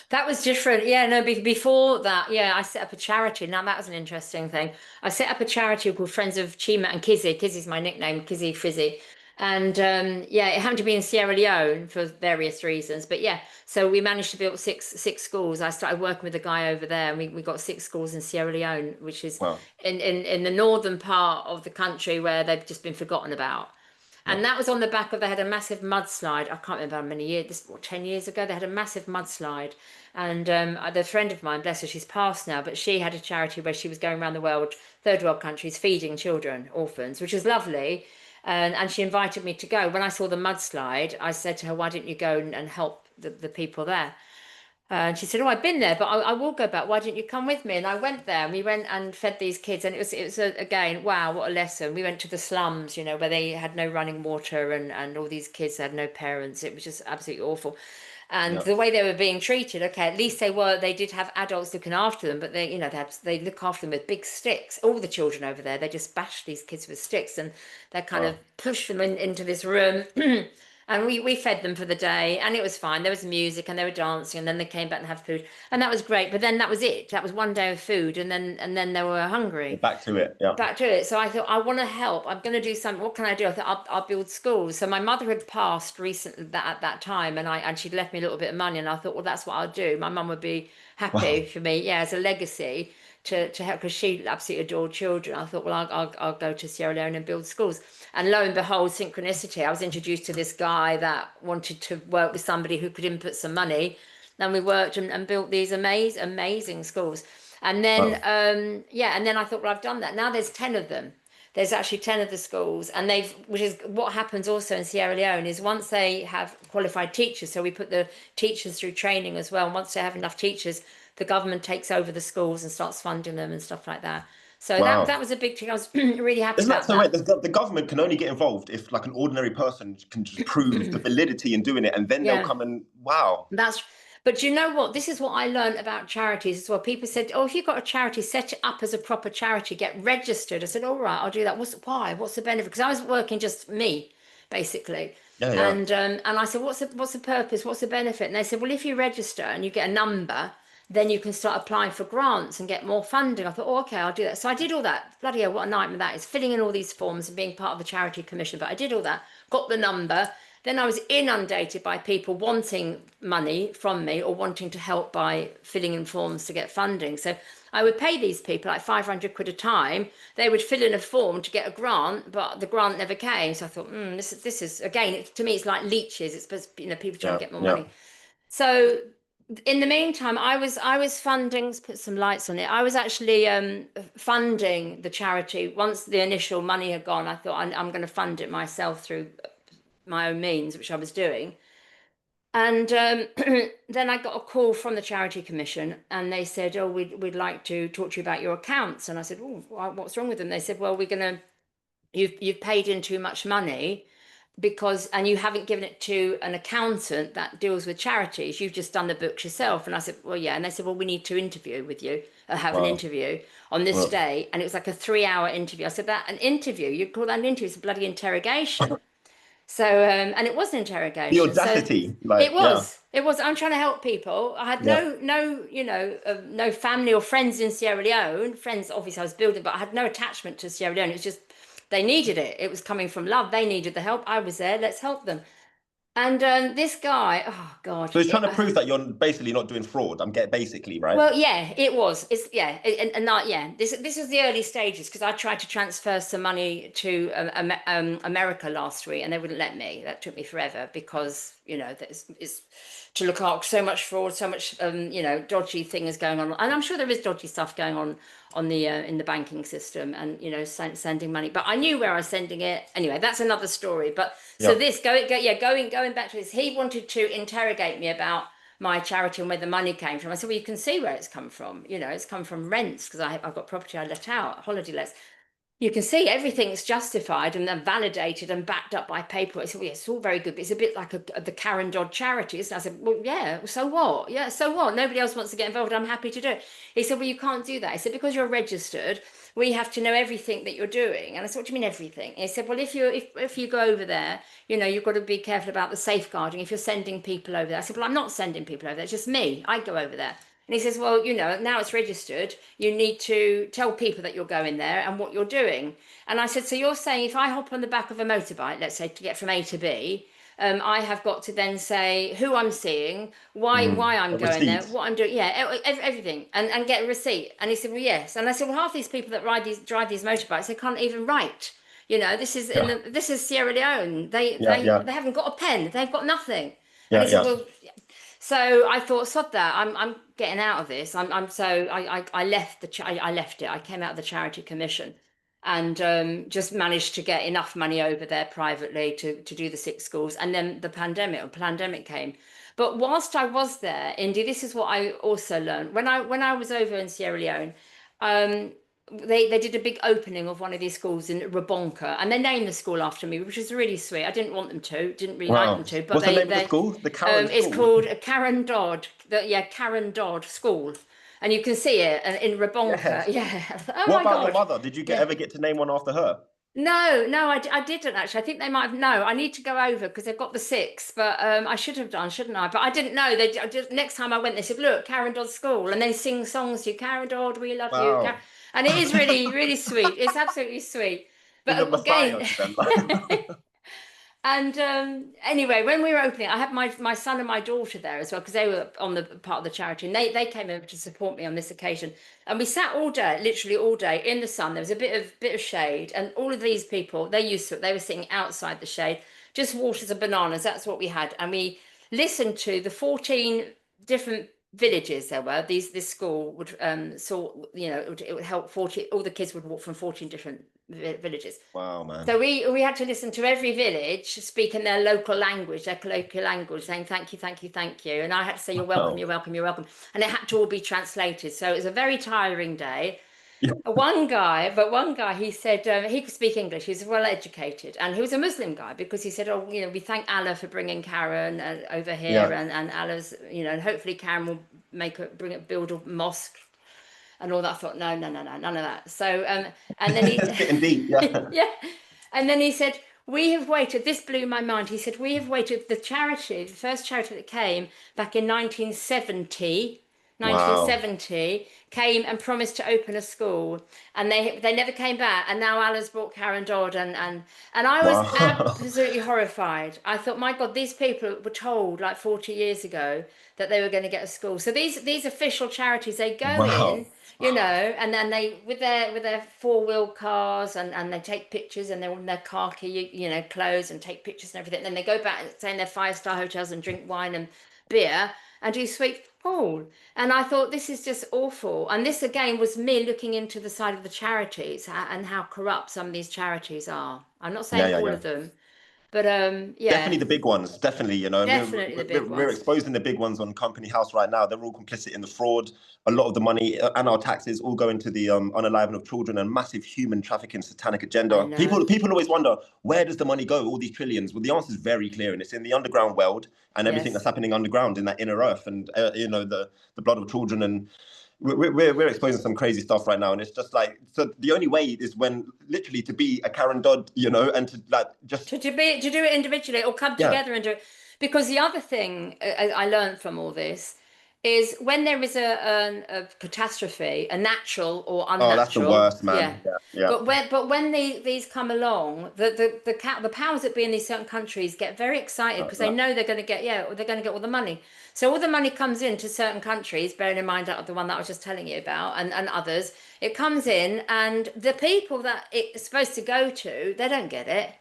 That was different. Yeah, no, before that, yeah, I set up a charity. Now that was an interesting thing. I set up a charity called Friends of Chima and Kizzy. Kizzy's my nickname, Kizzy Frizzy. And yeah, it happened to be in Sierra Leone for various reasons. But yeah, so we managed to build six schools. I started working with a guy over there, and we got six schools in Sierra Leone, which is Wow. in the northern part of the country where they've just been forgotten about. Yeah. And that was on the back of, they had a massive mudslide. I can't remember how many years, this what, 10 years ago, they had a massive mudslide. And the friend of mine, bless her, she's passed now, but she had a charity where she was going around the world, third world countries, feeding children, orphans, which was lovely. And she invited me to go. When I saw the mudslide, I said to her, why didn't you go and help the people there? And she said, "Oh, I've been there, but I will go back. Why didn't you come with me?" And I went there, and we went and fed these kids, and it was again, wow, what a lesson. We went to the slums, where they had no running water, and all these kids had no parents. It was just absolutely awful. And Yeah. the way they were being treated, okay, at least they did have adults looking after them, but they look after them with big sticks. All the children over there, they just bash these kids with sticks, and they kind of Wow. push them into this room. And we fed them for the day, and it was fine. There was music and they were dancing, and then they came back and had food, and that was great. But then that was it. That was one day of food, and then they were hungry. Back to it. Yeah. Back to it. So I thought, I want to help. I'm going to do something. What can I do? I thought I'll build schools. So my mother had passed recently at that time, and she'd left me a little bit of money, and I thought, well, that's what I'll do. My mum would be happy Wow. for me, yeah, as a legacy to help, because she absolutely adored children. I thought, well, I'll go to Sierra Leone and build schools. And lo and behold, synchronicity. I was introduced to this guy that wanted to work with somebody who could input some money. And we worked and built these amazing schools. And then, Wow. yeah, and then I thought, well, I've done that. Now there's 10 of them. There's actually 10 of the schools, and which is what happens also in Sierra Leone, is once they have qualified teachers, so we put the teachers through training as well. And once they have enough teachers, the government takes over the schools and starts funding them and stuff like that. So that Wow. was a big thing. I was really happy Isn't that about so? that. Wait, the government can only get involved if, like, an ordinary person can just prove the validity in doing it, and then they'll Yeah. come and wow. That's, but you know what? This is what I learned about charities as well. People said, "Oh, if you've got a charity, set it up as a proper charity, get registered." I said, "All right, I'll do that." Why? What's the benefit? Because I was working just me, basically. Yeah, yeah. And I said, "What's the purpose? What's the benefit?" And they said, "Well, if you register and you get a number, then you can start applying for grants and get more funding." I thought, "Oh, okay, I'll do that." So I did all that. Bloody hell, what a nightmare that is, filling in all these forms and being part of the charity commission. But I did all that, got the number. Then I was inundated by people wanting money from me or wanting to help by filling in forms to get funding. So I would pay these people like 500 quid a time. They would fill in a form to get a grant, but the grant never came. So I thought, this is again, to me, it's like leeches. It's supposed, people trying Yeah, to get more yeah. money. So in the meantime, I was funding. Let's put some lights on it. I was actually funding the charity. Once the initial money had gone, I thought I'm going to fund it myself through my own means, which I was doing. And then I got a call from the Charity Commission, and they said, "Oh, we'd like to talk to you about your accounts." And I said, "Oh, what's wrong with them?" They said, "Well, we're gonna you've paid in too much money and you haven't given it to an accountant that deals with charities. You've just done the books yourself." And I said, "Well, yeah." And they said, "Well, we need to interview with you, have an Wow. interview on this Well, day." And it was like a 3 hour interview. I said, "That an interview? You call that an interview? It's a bloody interrogation." So, and it was an the interrogation. So audacity, it like, yeah, was, it was, I'm trying to help people. I had yeah. no family or friends in Sierra Leone. Friends, obviously, I was building, but I had no attachment to Sierra Leone. It was just, they needed it. It was coming from love. They needed the help. I was there. Let's help them. And this guy, oh God, So he's trying to prove that you're basically not doing fraud. I'm getting basically, right? well, yeah, it was. It's yeah, and that yeah. This was the early stages because I tried to transfer some money to America last week, and they wouldn't let me. That took me forever because it's to look out so much fraud, so much dodgy things going on, and I'm sure there is dodgy stuff going on the in the banking system, and sending money. But I knew where I was sending it anyway. That's another story. But so Yeah. this going back to this, he wanted to interrogate me about my charity and where the money came from. I said, "Well, you can see where it's come from. It's come from rents because I've got property I let out, holiday lets. You can see everything's justified and then validated and backed up by paper." I said, "Well, yeah, it's all very good, but it's a bit like the Karen Dodd charities." And I said, "Well, yeah, so what? Yeah, so what? Nobody else wants to get involved. I'm happy to do it." He said, "Well, you can't do that." He said, "Because you're registered, we have to know everything that you're doing." And I said, "What do you mean everything?" And he said, "Well, if you go over there, you've got to be careful about the safeguarding if you're sending people over there." I said, "Well, I'm not sending people over there. It's just me. I go over there." And he says, "Well, now it's registered. You need to tell people that you're going there and what you're doing." And I said, "So you're saying if I hop on the back of a motorbike, let's say to get from A to B, I have got to then say who I'm seeing, why I'm A going there, receipt. what I'm doing, yeah, everything, and get a receipt." And he said, "Well, yes." And I said, "Well, half these people that drive these motorbikes, they can't even write. Yeah, This is Sierra Leone. They yeah, they yeah, they haven't got a pen. They've got nothing." And yeah, he said, yeah. "Well." So I thought, sod that. I'm getting out of this. I left I left it. I came out of the charity commission, and just managed to get enough money over there privately to do the 6 schools. And then the pandemic came. But whilst I was there, Indy, this is what I also learned when I was over in Sierra Leone. Um, they did a big opening of one of these schools in Rabonka, and they named the school after me, which was really sweet. I didn't want them to, didn't really like Wow. them to, but What's the name of the they school? The Karen it's School. called Karen Dodd. Yeah, Karen Dodd School, and you can see it in Rabonka. Yes. Yeah. Oh What my about your God. mother? Did you Yeah. ever get to name one after her? No, no, I didn't actually. I think they might have. No, I need to go over because they've got the 6, but I should have done, shouldn't I? But I didn't know. I just next time I went, they said, "Look, Karen Dodd School," and they sing songs to you, Karen Dodd, we love you, Wow. and it is really, really sweet. It's absolutely sweet. She's a But messiah again, to them. and anyway, when we were opening, I had my son and my daughter there as well because they were on the part of the charity, and they came over to support me on this occasion. And we sat all day, literally all day in the sun. There was a bit of shade, and all of these people, they're used to it. They were sitting outside the shade, just waters and bananas. That's what we had, and we listened to the 14 different villages there were. This school would it would help 40. All the kids would walk from 14 different villages. Wow, man. So we had to listen to every village speaking their local language, their colloquial language, saying thank you, thank you, thank you. And I had to say you're welcome, Wow. you're welcome, you're welcome. And it had to all be translated. So it was a very tiring day. Yeah. One guy, he said he could speak English. He was well educated, and he was a Muslim guy because he said, "Oh, we thank Allah for bringing Karen over here, Yeah. and Allah's, and hopefully Karen will build a mosque and all that." I thought, no, no, no, no, none of that. So, and then he, It's getting deep. Yeah. yeah, and then he said, "We have waited." This blew my mind. He said, "We have waited." The first charity that came back in 1970, Wow. 1970, came and promised to open a school, and they never came back. And now Allah's brought Karen Dodd, and I was Wow. absolutely horrified. I thought, my God, these people were told like 40 years ago that they were going to get a school. So these official charities, they go in, Wow. and then they with their 4-wheel cars, and they take pictures, and they're in their khaki, clothes, and take pictures and everything. And then they go back and stay in their 5-star hotels and drink wine and beer and do sweet pool. And I thought, this is just awful. And this again was me looking into the side of the charities and how corrupt some of these charities are. I'm not Yeah, saying yeah, all yeah. of them, but Definitely yeah, the big ones. Definitely, definitely the big we're ones. exposing the big ones on Company House right now. They're all complicit in the fraud. A lot of the money and our taxes all go into the unaliveness of children and massive human trafficking, satanic I agenda. know. People always wonder, where does the money go? All these trillions. Well, the answer is very clear, and it's in the underground world and everything that's Yes. happening underground in that inner earth, and the blood of children. And we're exposing some crazy stuff right now, and it's just like, so the only way is when literally to be a Karen Dodd, and to like just To do it individually or come yeah. together and do it. Because the other thing I learned from all this is when there is a catastrophe, a natural or Oh, that's the unnatural, worst, yeah. man. Yeah, yeah. But when these come along, the powers that be in these certain countries get very excited because they know they're going to get all the money. So all the money comes into certain countries, bearing in mind the one that I was just telling you about, and others. It comes in, and the people that it's supposed to go to, they don't get it.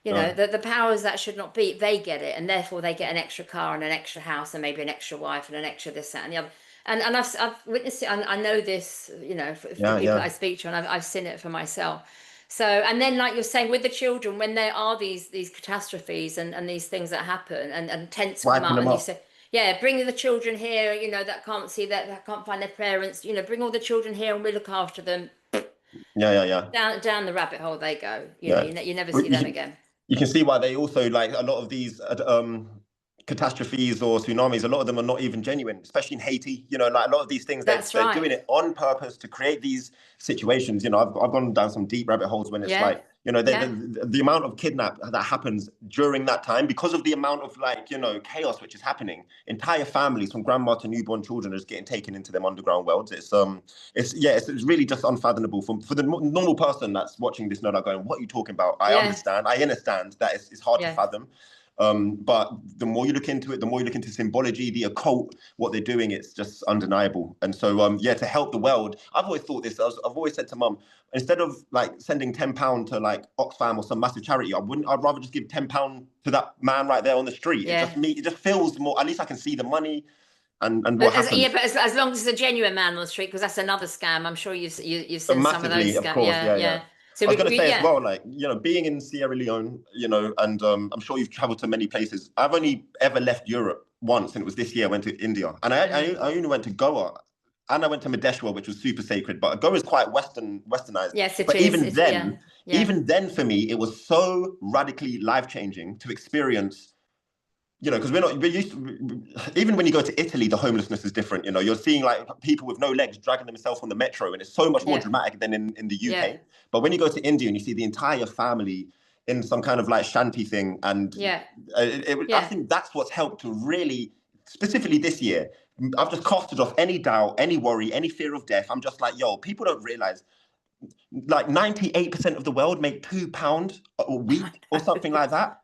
No. The powers that should not be, they get it, and therefore they get an extra car and an extra house and maybe an extra wife and an extra this, that, and the other. And I've witnessed it. I know this, for the Yeah, people yeah. I speak to, and I've seen it for myself. So, and then like you're saying with the children, when there are these catastrophes and these things that happen, and tents come Wiping out, them and you up. say, yeah, bring the children here, that can't see that can't find their parents, bring all the children here and we look after them. Yeah, yeah, yeah. Down the rabbit hole they go. Yeah. You never Well, see them again. you can see why they also like a lot of these catastrophes or tsunamis. A lot of them are not even genuine, especially in Haiti. Like a lot of these things, That's they're doing right. it on purpose to create these situations. I've gone down some deep rabbit holes when it's Yeah. like, Yeah. the amount of kidnap that happens during that time because of the amount of like, chaos which is happening. Entire families from grandma to newborn children are just getting taken into them underground worlds. It's really just unfathomable for the normal person that's watching this. Not going, what are you talking about? I Yeah. understand that it's hard to Yeah. fathom. But the more you look into it, the more you look into symbology, the occult, what they're doing, it's just undeniable. And so, to help the world, I've always thought this. I've always said to Mum, instead of like sending £10 to like Oxfam or some massive charity, I'd rather just give £10 to that man right there on the street. Yeah. It just feels more. At least I can see the money and what happens. But as long as it's a genuine man on the street, because that's another scam. I'm sure you've seen some of those Massively, of scams. course. Yeah. Yeah, yeah. Yeah. So I was going to say as yeah. well, like, you know, being in Sierra Leone, you know, and I'm sure you've traveled to many places. I've only ever left Europe once, and it was this year. I went to India, and I only went to Goa, and I went to Madeshwar, which was super sacred. But Goa is quite westernized. Yes, it But is. It's, yeah. Yeah. even then, for me, it was so radically life changing to experience. You know, because we're used to, even when you go to Italy, the homelessness is different. You know, you're seeing like people with no legs dragging themselves on the metro, and it's so much more Yeah. dramatic than in the Yeah. UK. But when you go to India and you see the entire family in some kind of like shanty thing, and Yeah. I Yeah. think that's what's helped to really, specifically this year, I've just casted off any doubt, any worry, any fear of death. I'm just like, yo, people don't realize like 98% of the world make £2 a week or something like that.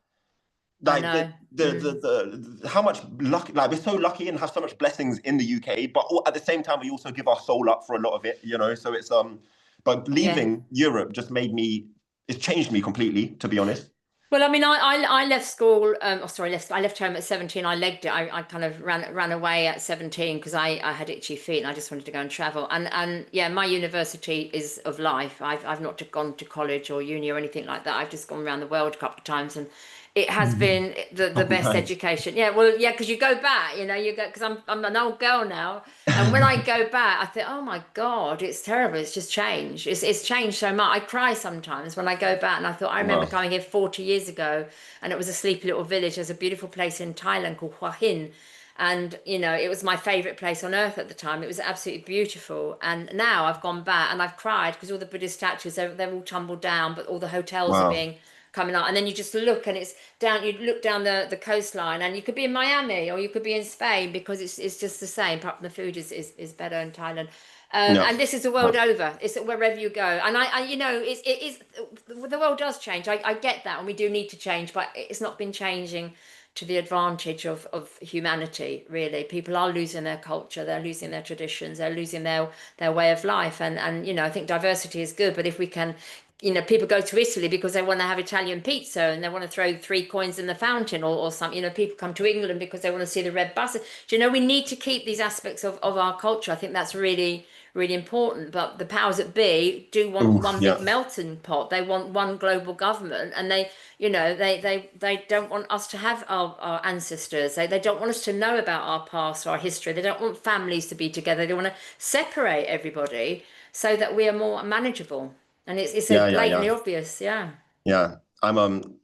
I Like know. the how much luck, like we're so lucky and have so much blessings in the UK, but at the same time we also give our soul up for a lot of it, you know. So it's but Yeah. leaving Europe just it's changed me completely, to be honest. Well, I mean, I left school. I left home at 17. I legged it. I kind of ran away at 17 because I had itchy feet and I just wanted to go and travel. And yeah, my university is of life. I've not gone to college or uni or anything like that. I've just gone around the world a couple of times, and it has been the Couple best times. education. Yeah, well, yeah, because you go back, you know, you go because I'm an old girl now, and when I go back, I think, oh my God, it's terrible. It's just changed. It's changed so much. I cry sometimes when I go back, and I thought I remember Wow. coming here 40 years ago, and it was a sleepy little village. There's a beautiful place in Thailand called Hua Hin. And you know, it was my favorite place on earth at the time. It was absolutely beautiful. And now I've gone back and I've cried because all the Buddhist statues, they're all tumbled down, but all the hotels are Wow. being coming up. And then you just look and it's down, you look down the coastline and you could be in Miami or you could be in Spain because it's just the same, apart from the food is better in Thailand. Yeah. And this is the world over. It's wherever you go. And you know, it is, the world does change. I get that. And we do need to change, but it's not been changing to the advantage of humanity, really. People are losing their culture, they're losing their traditions, they're losing their way of life. And you know, I think diversity is good, but if we can, you know, people go to Italy because they want to have Italian pizza and they want to throw 3 coins in the fountain or something. You know, people come to England because they want to see the red buses. Do you know, we need to keep these aspects of our culture. I think that's really, really important. But the powers that be do want Oof, one yeah. big melting pot. They want one global government, and you know, they don't want us to have our ancestors. They don't want us to know about our past, our history. They don't want families to be together. They want to separate everybody so that we are more manageable. And it's so Yeah, yeah, blatantly yeah. obvious, yeah. Yeah. I'm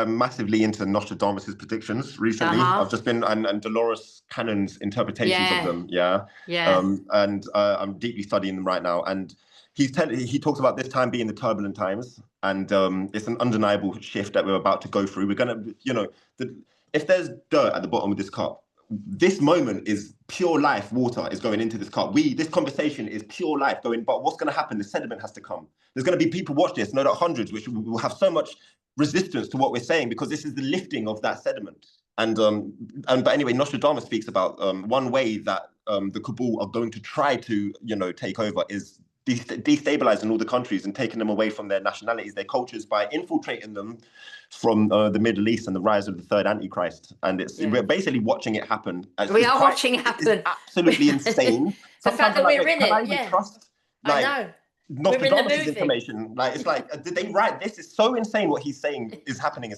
massively into Nostradamus's predictions recently. Uh-huh. I've just been and Dolores Cannon's interpretations of Yeah. them. Yeah. Yeah. And I'm deeply studying them right now. And he talks about this time being the turbulent times, and it's an undeniable shift that we're about to go through. We're gonna, you know, if there's dirt at the bottom of this cup, this moment is pure life. Water is going into this cup. This conversation is pure life going. But what's going to happen? The sediment has to come. There's going to be people watch this, no doubt hundreds, which will have so much resistance to what we're saying because this is the lifting of that sediment. But anyway, Nostradamus speaks about one way that the cabal are going to try to, you know, take over is destabilizing all the countries and taking them away from their nationalities, their cultures, by infiltrating them from the Middle East and the rise of the third Antichrist. And Yeah. we're basically watching it happen. We are watching it It's happen. absolutely insane. The fact Sometimes that I'm like, we're wait, in can I it, even yeah. trust I like know. We're in the Nostradamus's movie. information? Like, it's like, did they write this? Is so insane what he's saying is happening.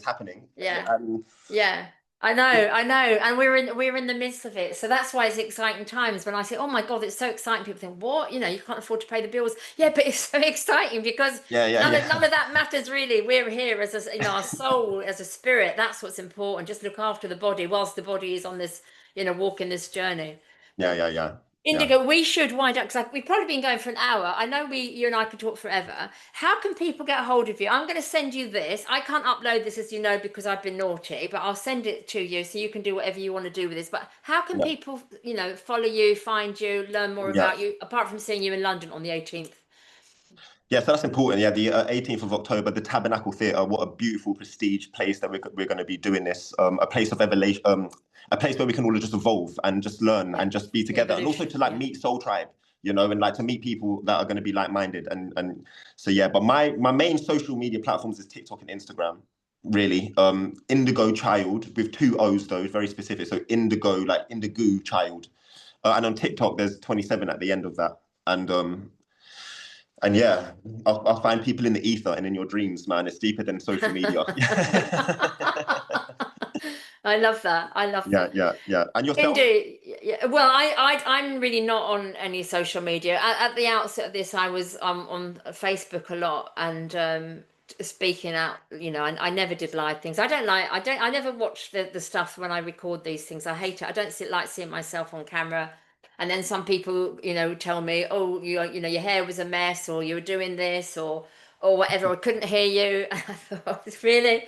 Yeah. And Yeah. I know. And we're in the midst of it. So that's why it's exciting times when I say, oh my God, it's so exciting. People think, what? You know, you can't afford to pay the bills. Yeah, but it's so exciting because yeah, yeah, none yeah. of that matters really. We're here as a, you know, our soul, as a spirit. That's what's important. Just look after the body whilst the body is on this, you know, walking this journey. Yeah, But yeah, yeah, yeah. Indigo, we should wind up because we've probably been going for an hour. I know you and I could talk forever. How can people get a hold of you? I'm going to send you this. I can't upload this, as you know, because I've been naughty, but I'll send it to you so you can do whatever you want to do with this. But how can Yeah. people, you know, follow you, find you, learn more Yeah. about you, apart from seeing you in London on the 18th? Yeah, so that's important. Yeah, the 18th of October, the Tabernacle Theatre. What a beautiful prestige place that we're going to be doing this. A place of evolution, a place where we can all just evolve and just learn Yeah, and just be together, and also evolution. to like Yeah. meet Soul Tribe, you know, and like to meet people that are going to be like-minded. And so yeah, but my main social media platforms is TikTok and Instagram. Really, Indigo Child with 2 O's though, very specific. So Indigo, like Indigo Child, and on TikTok there's 27 at the end of that, and And yeah, I'll find people in the ether and in your dreams, man. It's deeper than social media. I love that. I love Yeah, that. yeah, yeah. And yourself? Indeed. Yeah. Well, I'm really not on any social media. At the outset of this, I was on Facebook a lot and speaking out. You know, I never did live things. I never watch the stuff when I record these things. I hate it. I don't like seeing myself on camera. And then some people, you know, tell me, oh, you know, your hair was a mess, or you were doing this, or whatever. I couldn't hear you. And I thought, really.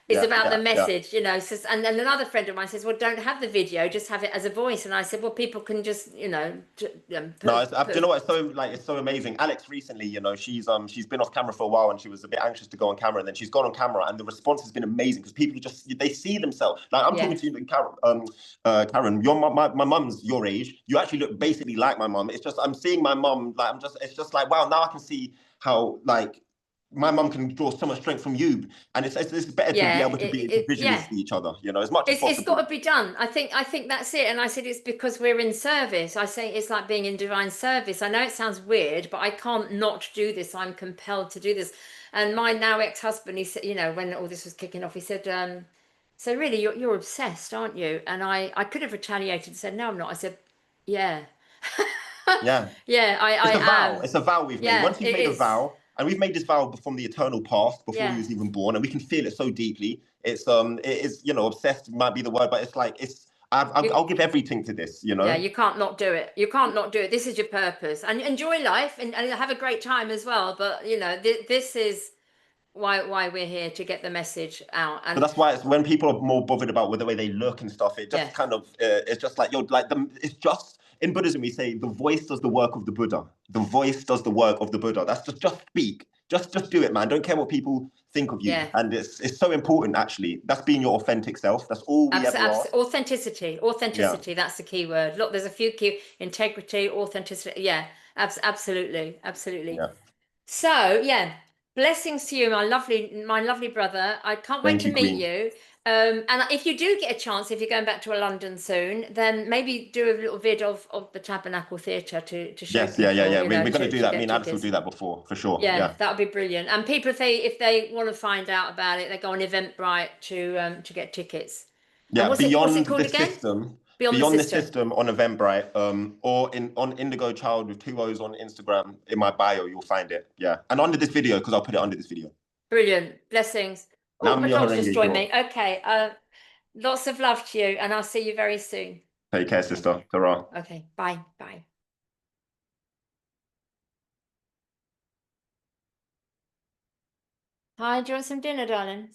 It's Yeah, about the yeah, yeah. message, you know. So, and then another friend of mine says, "Well, don't have the video; just have it as a voice." And I said, "Well, people can just, you know, No, do you know put what? It's so like it's so amazing. Alex recently, you know, she's been off camera for a while and she was a bit anxious to go on camera, and then she's gone on camera, and the response has been amazing because people just they see themselves. Like I'm talking yeah, to you, Karen. Karen, my mum's your age. You actually look basically like my mum. It's just I'm seeing my mum. Like it's just like wow. Now I can see how like my mum can draw so much strength from you, and it's better to be yeah, able to visually yeah. see each other, you know, as much as It's got possible. to be done. I think that's it. And I said it's because we're in service. I say it's like being in divine service. I know it sounds weird, but I can't not do this. I'm compelled to do this. And my now ex-husband, he said, you know, when all this was kicking off, he said, so really you're obsessed, aren't you? And I could have retaliated and said, no, I'm not. I said, yeah. Yeah. Yeah, I It's a vow. am. It's a vow we've made. Yeah, Once you've it made a is. vow, and we've made this vow from the eternal past, before we Yeah. was even born, and we can feel it so deeply. It is, you know, obsessed might be the word, but it's like it's. You, I'll give everything to this, you yeah, know. you can't not do it. You can't not do it. This is your purpose. And enjoy life and have a great time as well. But you know, this is why we're here to get the message out. So And that's why it's when people are more bothered about the way they look and stuff. It yeah, just kind of it's just like you're like the. It's just in Buddhism we say the voice does the work of the Buddha. The voice does the work of the Buddha. That's just speak. Just do it, man. Don't care what people think of you. yeah. And it's so important actually. That's being your authentic self. That's all we ever ask. Authenticity. Yeah. Authenticity. That's the key word. Look, there's a few key integrity, authenticity. Yeah, absolutely, absolutely. Yeah. So yeah, blessings to you, my lovely brother. I can't wait Thank to you, meet Queen. you. And if you do get a chance, if you're going back to London soon, then maybe do a little vid of the Tabernacle Theatre to show Yes, yeah, yeah, people, yeah. you know, We're gonna do to that. Me get and Alex will tickets. do that before, for sure. Yeah, Yeah. that would be brilliant. And people, if they want to find out about it, they go on Eventbrite to get tickets. And Yeah. what's it called again? Beyond the Beyond the System. system on Eventbrite, or on Indigo Child with 2 O's on Instagram. In my bio, you'll find it. Yeah. And under this video, because I'll put it under this video. Brilliant. Blessings. Oh, Nam my dog's just Myoho joined Kyo. me. Okay. Lots of love to you, and I'll see you very soon. Take care, sister. Okay. Ta-ra. Okay. Bye. Bye. Hi, do you want some dinner, darling?